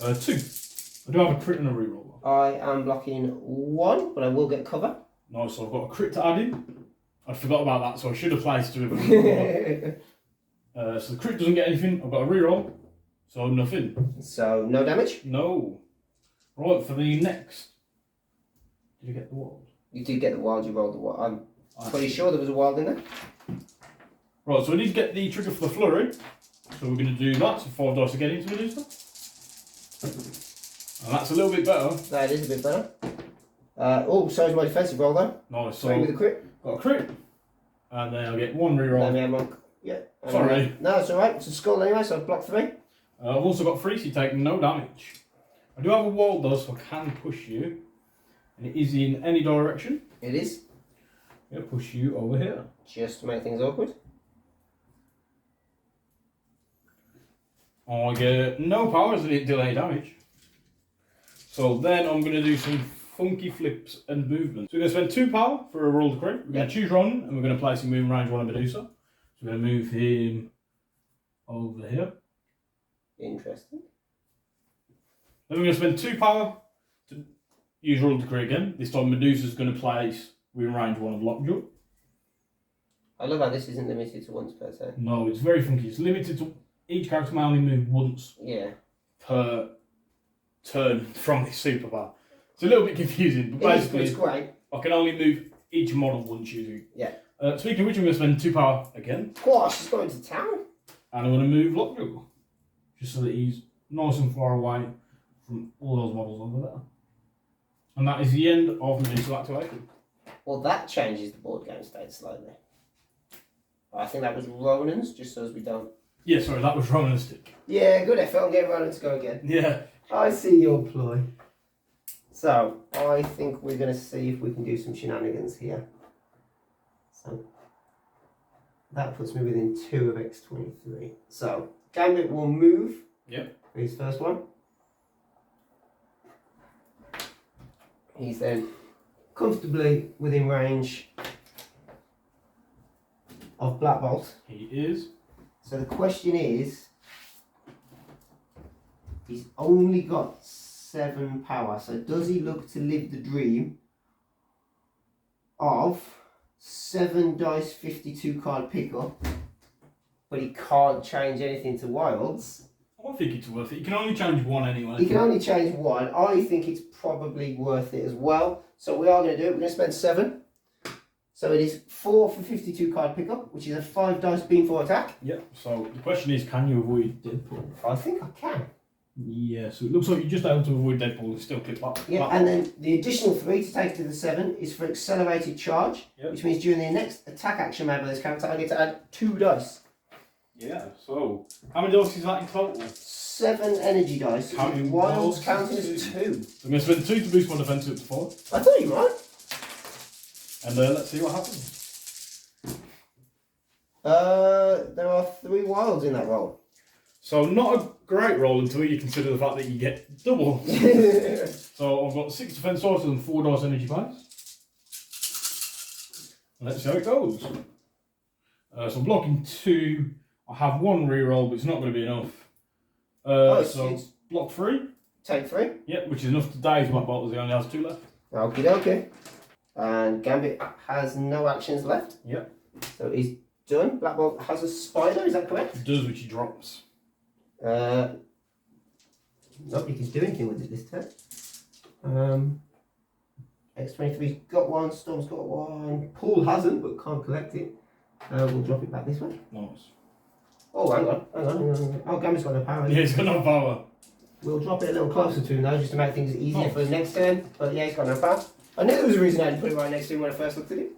2. I do have a crit and a reroll. I am blocking 1, but I will get cover. Nice, so I've got a crit to add in. I forgot about that, so I should have placed 2 of them. So the crit doesn't get anything. I've got a reroll, so nothing. So no damage? No. Right, for the next. Did you get the wild? You did get the wild, you rolled the wild. I'm pretty sure there was a wild in there. Right, so I did get the trigger for the flurry. So we're going to do that, so 5 dice again into Medusa. And that's a little bit better. That is a bit better. Oh, so is my defensive roll though. Nice, so 3 with a crit. got a crit. And then I'll get 1 reroll. Let me have one. Yeah. Sorry. No, it's alright. It's a skull anyway, so I've blocked 3. I've also got 3, so you take no damage. I do have a wall though, so I can push you. And it is in any direction. It is. Yeah, push you over here. Just to make things awkward. I get no powers and it deal any damage. So then I'm going to do some funky flips and movements. So we're going to spend 2 power for a roll decree. We're going to choose Ron and we're going to place him in range 1 of Medusa. So we're going to move him over here. Interesting. Then we're going to spend 2 power to use roll decree again. This time Medusa's going to place within range 1 of Lockjaw. I love how this isn't limited to once per se. No, it's very funky. It's limited to each character may only move once per turn from this superpower. It's a little bit confusing, but basically it's great. I can only move each model once using. Yeah. Speaking of which, I'm going to spend 2 power again. Gosh, she's going to town. And I'm going to move Lockjaw. Just so that he's nice and far away from all those models over there. And that is the end of Medusa activation. Well, that changes the board game state slightly. I think that was Ronan's, just so as we don't. Yeah, sorry, that was Ronan's stick. Yeah, good effort. I'm getting Ronan to go again. Yeah. I see your ploy. So, I think we're going to see if we can do some shenanigans here. So, that puts me within 2 of X23. So, Gambit will move. Yep. For his first one. He's then comfortably within range of Black Bolt. He is. So the question is, he's only got 7 power. So does he look to live the dream of 7 dice 52 card pickup, but he can't change anything to wilds? I think it's worth it. You can only change 1 anyway. He can only change 1. I think it's probably worth it as well. So we are going to do it. We're going to spend 7. So it is 4 for 52 card pickup, which is a 5 dice beam for attack. Yep. So the question is, can you avoid Deadpool? I think I can. Yeah, so it looks like you're just able to avoid Deadpool and still click back. Yeah, and then the additional 3 to take to the 7 is for accelerated charge, which means during the next attack action made by this character, I get to add 2 dice. Yeah, so how many dice is that in total? 7 energy dice. Counting wilds wilds counting is as 2. So I'm going to spend 2 to boost my defense up to 4. I thought you might. And let's see what happens. There are 3 wilds in that roll. So not a great roll until you consider the fact that you get double. So I've got 6 defense sources and 4 dice energy points. Let's see how it goes. So I'm blocking 2. I have 1 reroll, but it's not going to be enough. So it's block 3. take 3. Yep, which is enough to daze my bolt as he only has 2 left. Okie dokie. And Gambit has no actions left. Yep. So he's done. Black Bolt has a spider, is that correct? It does, which he drops. Nobody can do anything with it this turn. X23's got one, Storm's got one, Paul hasn't but can't collect it. We'll drop it back this way. Nice. Oh, hang on. Oh, Gamma's got no power. Yeah, he's got no power. We'll drop it a little closer to him now, just to make things easier Nice. for the next turn. But yeah, he's got no power. I knew there was a reason I had to put it right next to him when I first looked at it.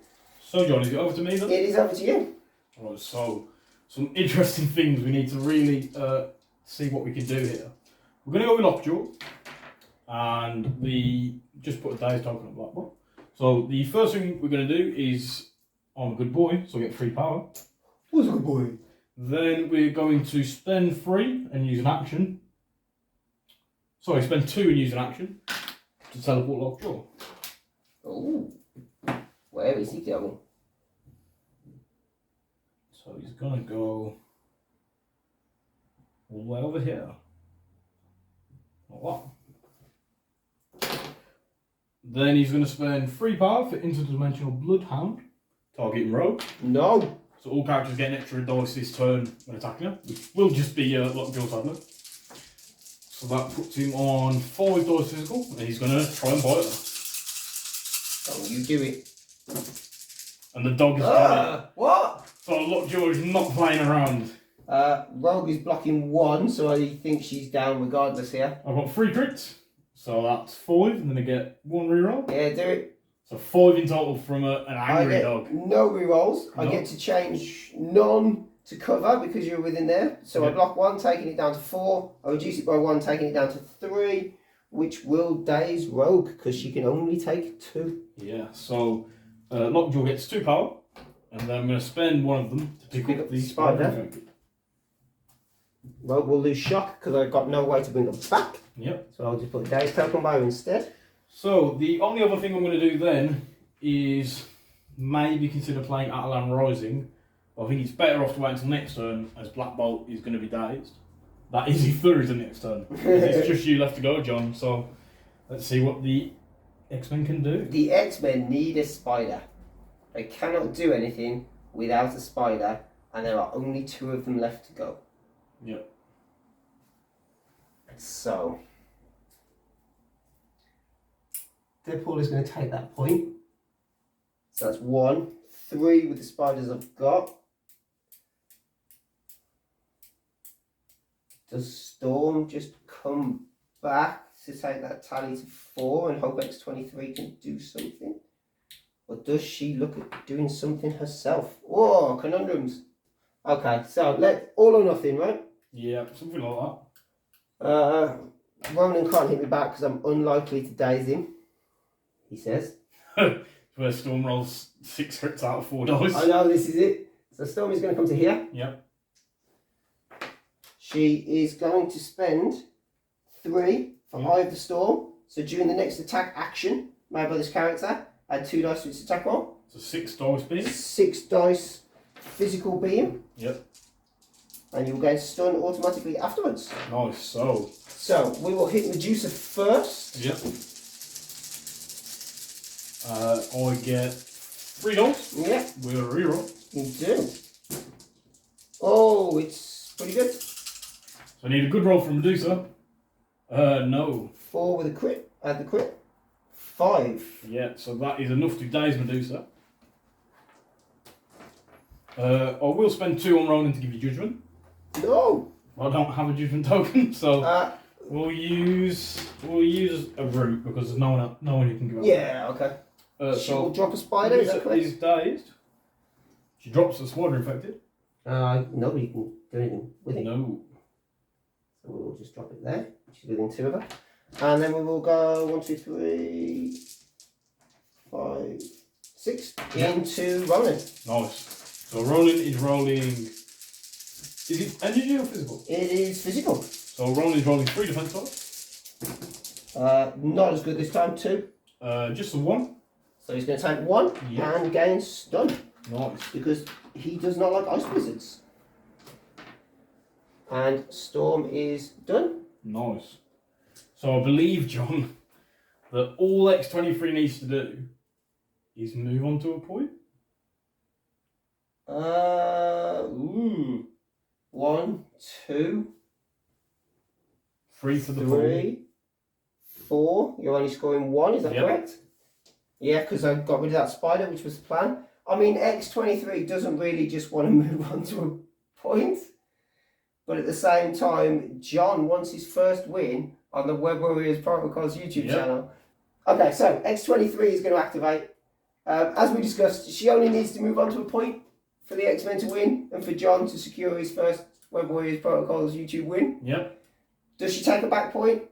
So, John, is it over to me then? It is over to you. Right, so some interesting things we need to really see what we can do here. We're going to go with Lockjaw, and just put a dice token on Black Bolt. So the first thing we're going to do is, I'm a good boy, so I get 3 power. Who's a good boy? Then we're going to spend 3 and use an action. Sorry, spend 2 and use an action to teleport Lockjaw. Oh, where is he going? So he's going to go all the way over here. Like that. Then he's going to spend 3 power for interdimensional Bloodhound, targeting Rogue. No. So all characters get an extra dice this turn when attacking her, which will just be Lockjaw sadly. So that puts him on 5 dice physical, and he's going to try and bite her. Oh, you do it. And the dog is got it. What? So Lockjaw is not playing around. Rogue is blocking 1, so I think she's down regardless here. I've got 3 crits, so that's 5, and then I get 1 reroll. Yeah, do it. So 5 in total from an angry I get dog. no rerolls. No. I get to change none to cover because you're within there. So I Yeah. block 1, taking it down to 4. I reduce it by 1, taking it down to 3, which will daze Rogue because she can only take 2. Yeah, so Lockjaw gets 2 power, and then I'm going to spend 1 of them to pick up the spider. Infected. Rogue will lose shock because I've got no way to bring her back. Yep. So I'll just put daze token by her instead. So the only other thing I'm going to do then is maybe consider playing Atalan Rising. But I think it's better off to wait until next turn, as Black Bolt is going to be dazed. That is if there is a next turn. It's just you left to go, John. So let's see what the X-Men can do. The X-Men need a spider. They cannot do anything without a spider, and there are only 2 of them left to go. Yep. So Deadpool is going to take that point. So that's 1. 3 with the spiders I've got. Does Storm just come back to take that tally to 4 and hope X23 can do something? Or does she look at doing something herself? Whoa, conundrums. Okay, so let all or nothing, right? Yeah, something like that. Ronan can't hit me back because I'm unlikely to daze him, he says. Where Storm rolls 6 crits out of 4 dice. I know, this is it. So Storm is going to come to here. Yep. She is going to spend 3 for Eye of the Storm. So during the next attack action made by this character, add 2 dice to its attack roll. So 6 dice beam. 6 dice physical beam. Yep. And you will gain stun automatically afterwards. Nice. So we will hit Medusa first. Yep. I get 3 dice. Yeah, With a reroll. you do. Oh, it's pretty good. So I need a good roll from Medusa. No. 4 with a crit. Add the crit. 5. Yeah, so that is enough to daze Medusa. I will spend 2 on Ronan to give you judgment. No. I don't have a judgment token, so Uh, we'll use a root because there's no one who can give up. yeah, okay. She will drop a spider, is that Medusa correct? is dazed. She drops the spider infected. Nobody can do anything with it. No. So we'll just drop it there. She's within 2 of her. And then we will go 1, 2, 3, 5, 6 into Ronan. Nice. So Ronan is rolling. Is it energy or physical? It is physical. So Ronan is rolling 3 defense dice. Not as good this time, 2. Just the 1. So he's going to take 1 Yeah. and gain stun Nice. because he does not like ice blizzards. And Storm is done. Nice. So I believe, John, that all X23 needs to do is move on to a point. 1, 2, 3 for the ball. 3, 4, you're only scoring 1, is that Yep. correct? Yeah, because I got rid of that spider, which was the plan. I mean, X23 doesn't really just want to move on to a point. But at the same time, John wants his first win on the Web Warriors Protocols YouTube channel. Okay, so X23 is going to activate. As we discussed, she only needs to move on to a point for the X-Men to win and for John to secure his first Web Warriors Protocols YouTube win. Yep. Does she take a back point?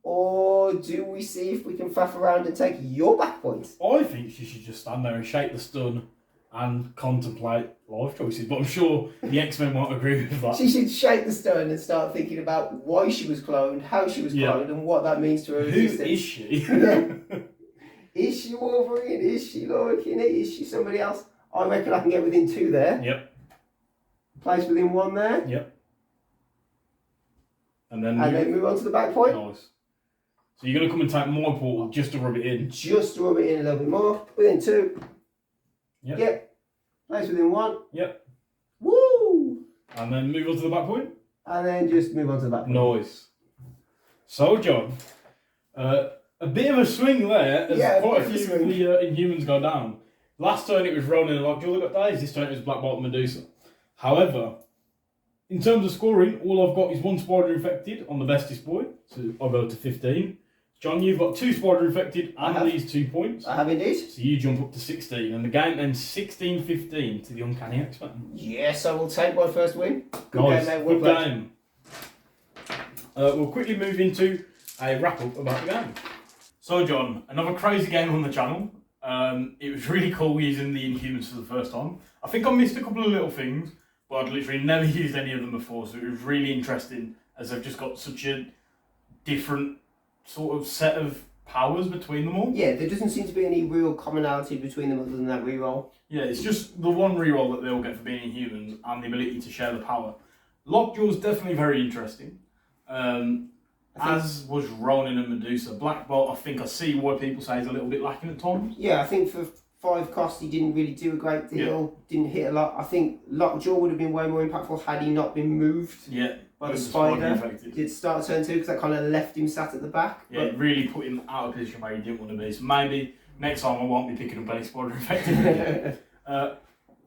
Or do we see if we can faff around and take your back point? I think she should just stand there and shake the stun and contemplate life choices. But I'm sure the X-Men won't agree with that. She should shake the stone and start thinking about why she was cloned, how she was cloned, and what that means to her existence. Who is she? Yeah. Is she Wolverine? Is she Laura Kinney? Is she somebody else? I reckon I can get within 2 there. Yep. Place within 1 there. Yep. And then move on to the back point. Nice. So you're going to come and take my portal just to rub it in? Just to rub it in a little bit more. Within 2. Yep. Place within 1. Yep. Woo! And then move on to the back point? And then just move on to the back point. Nice. So, John, a bit of a swing there as quite a few of the Inhumans go down. Last turn it was Ronan and Lockjaw that got days, this turn it was Black Bolt and Medusa. However, in terms of scoring, all I've got is 1 spider infected on the bestest boy, so I'll go to 15. John, you've got 2 spider infected and these 2 points. I have indeed. So you jump up to 16, and the game ends 16-15 to the Uncanny X-Men. Yes, I will take my first win. Good Nice. game, mate. Good game. We'll quickly move into a wrap-up about the game. So, John, another crazy game on the channel. It was really cool using the Inhumans for the first time. I think I missed a couple of little things, but I'd literally never used any of them before, so it was really interesting as they've just got such a different sort of set of powers between them all. Yeah, there doesn't seem to be any real commonality between them other than that reroll. Yeah, it's just the one reroll that they all get for being Inhumans and the ability to share the power. Lockjaw's definitely very interesting. As was Ronin and Medusa. Black Bolt, I think I see why people say is a little bit lacking at times. Yeah, I think for 5 costs he didn't really do a great deal, didn't hit a lot. I think Lockjaw would have been way more impactful had he not been moved by the spider. Did start turn 2 because that kind of left him sat at the back. Yeah, it really put him out of position where he didn't want to be. So maybe next time I won't be picking up any spider infected.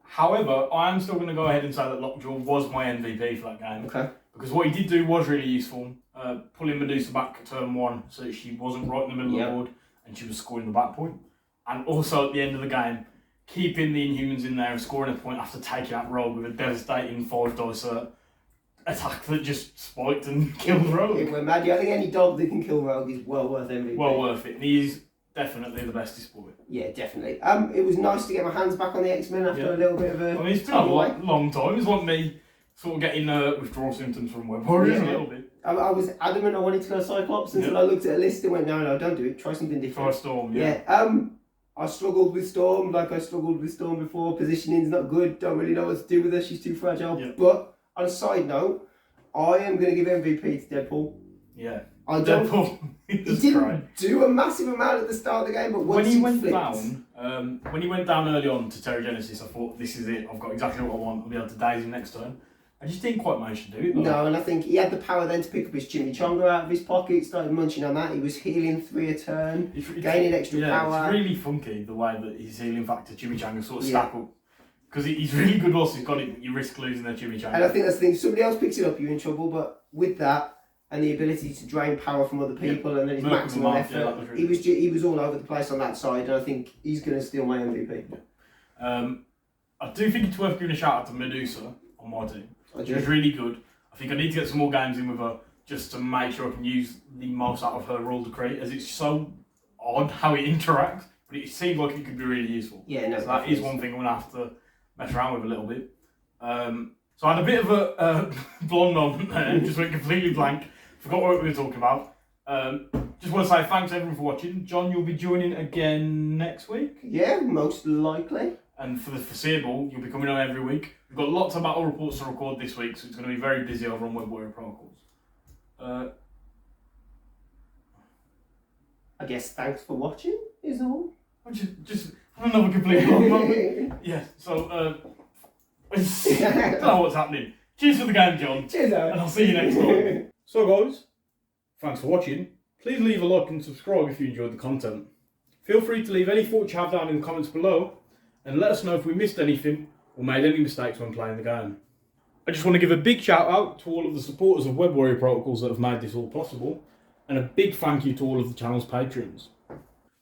However, I am still going to go ahead and say that Lockjaw was my MVP for that game. Okay. Because what he did do was really useful. Pulling Medusa back at turn 1 so that she wasn't right in the middle of the board and she was scoring the back point. And also at the end of the game, keeping the Inhumans in there and scoring a point after taking out Rogue with a devastating 5-dice attack that just spiked and killed Rogue. It went mad. I think any dog that can kill Rogue is well worth MVP. Well worth it. And he's definitely the bestest boy. Yeah, definitely. It was nice to get my hands back on the X-Men after a little bit of a... I mean, it's been a long time. It's like me sort of getting withdrawal symptoms from Web Warriors a little bit. I was adamant I wanted to go Cyclops until I looked at a list and went, no, don't do it. Try something different. Try Storm, I struggled with Storm like I struggled with Storm before. Positioning's not good. Don't really know what to do with her. She's too fragile. Yeah. But on a side note, I am going to give MVP to Deadpool. Yeah. Deadpool. He didn't do a massive amount at the start of the game, but once he went down, when he went down early on to Terrigenesis, I thought, this is it. I've got exactly what I want. I'll be able to daze him next turn. I just didn't quite manage to do it. No, and I think he had the power then to pick up his chimichanga out of his pocket, started munching on that. He was healing 3 a turn, gaining extra power. It's really funky the way that his healing factor chimichanga sort of stack up. Because he's really good whilst he's got it, but you risk losing their chimichanga. And I think that's the thing, if somebody else picks it up, you're in trouble, but with that, and the ability to drain power from other people, and then his maximum effort, he was all over the place on that side, and I think he's going to steal my MVP. I do think it's worth giving a shout out to Medusa on my team. She was really good. I think I need to get some more games in with her just to make sure I can use the most out of her rule decree, as it's so odd how it interacts, but it seems like it could be really useful. Yeah, no, so that is one thing I'm going to have to mess around with a little bit. So I had a bit of a blonde moment there, just went completely blank, forgot what we were talking about. Just want to say thanks everyone for watching. John, you'll be joining again next week? Yeah, most likely. And for the foreseeable, you'll be coming on every week. We've got lots of battle reports to record this week, so it's going to be very busy over on Web Warrior Protocols. I guess thanks for watching, is all. Just another completely wrong moment. Yeah, so, I don't know what's happening. Cheers for the game, John. Cheers, Aaron. And I'll see you next time. So, guys, thanks for watching. Please leave a like and subscribe if you enjoyed the content. Feel free to leave any thoughts you have down in the comments below, and let us know if we missed anything or made any mistakes when playing the game. I just want to give a big shout out to all of the supporters of Web Warrior Protocols that have made this all possible, and a big thank you to all of the channel's patrons.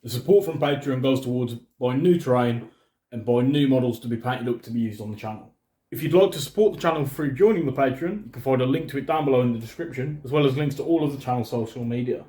The support from Patreon goes towards buying new terrain and buying new models to be painted up to be used on the channel. If you'd like to support the channel through joining the Patreon, you can find a link to it down below in the description, as well as links to all of the channel's social media.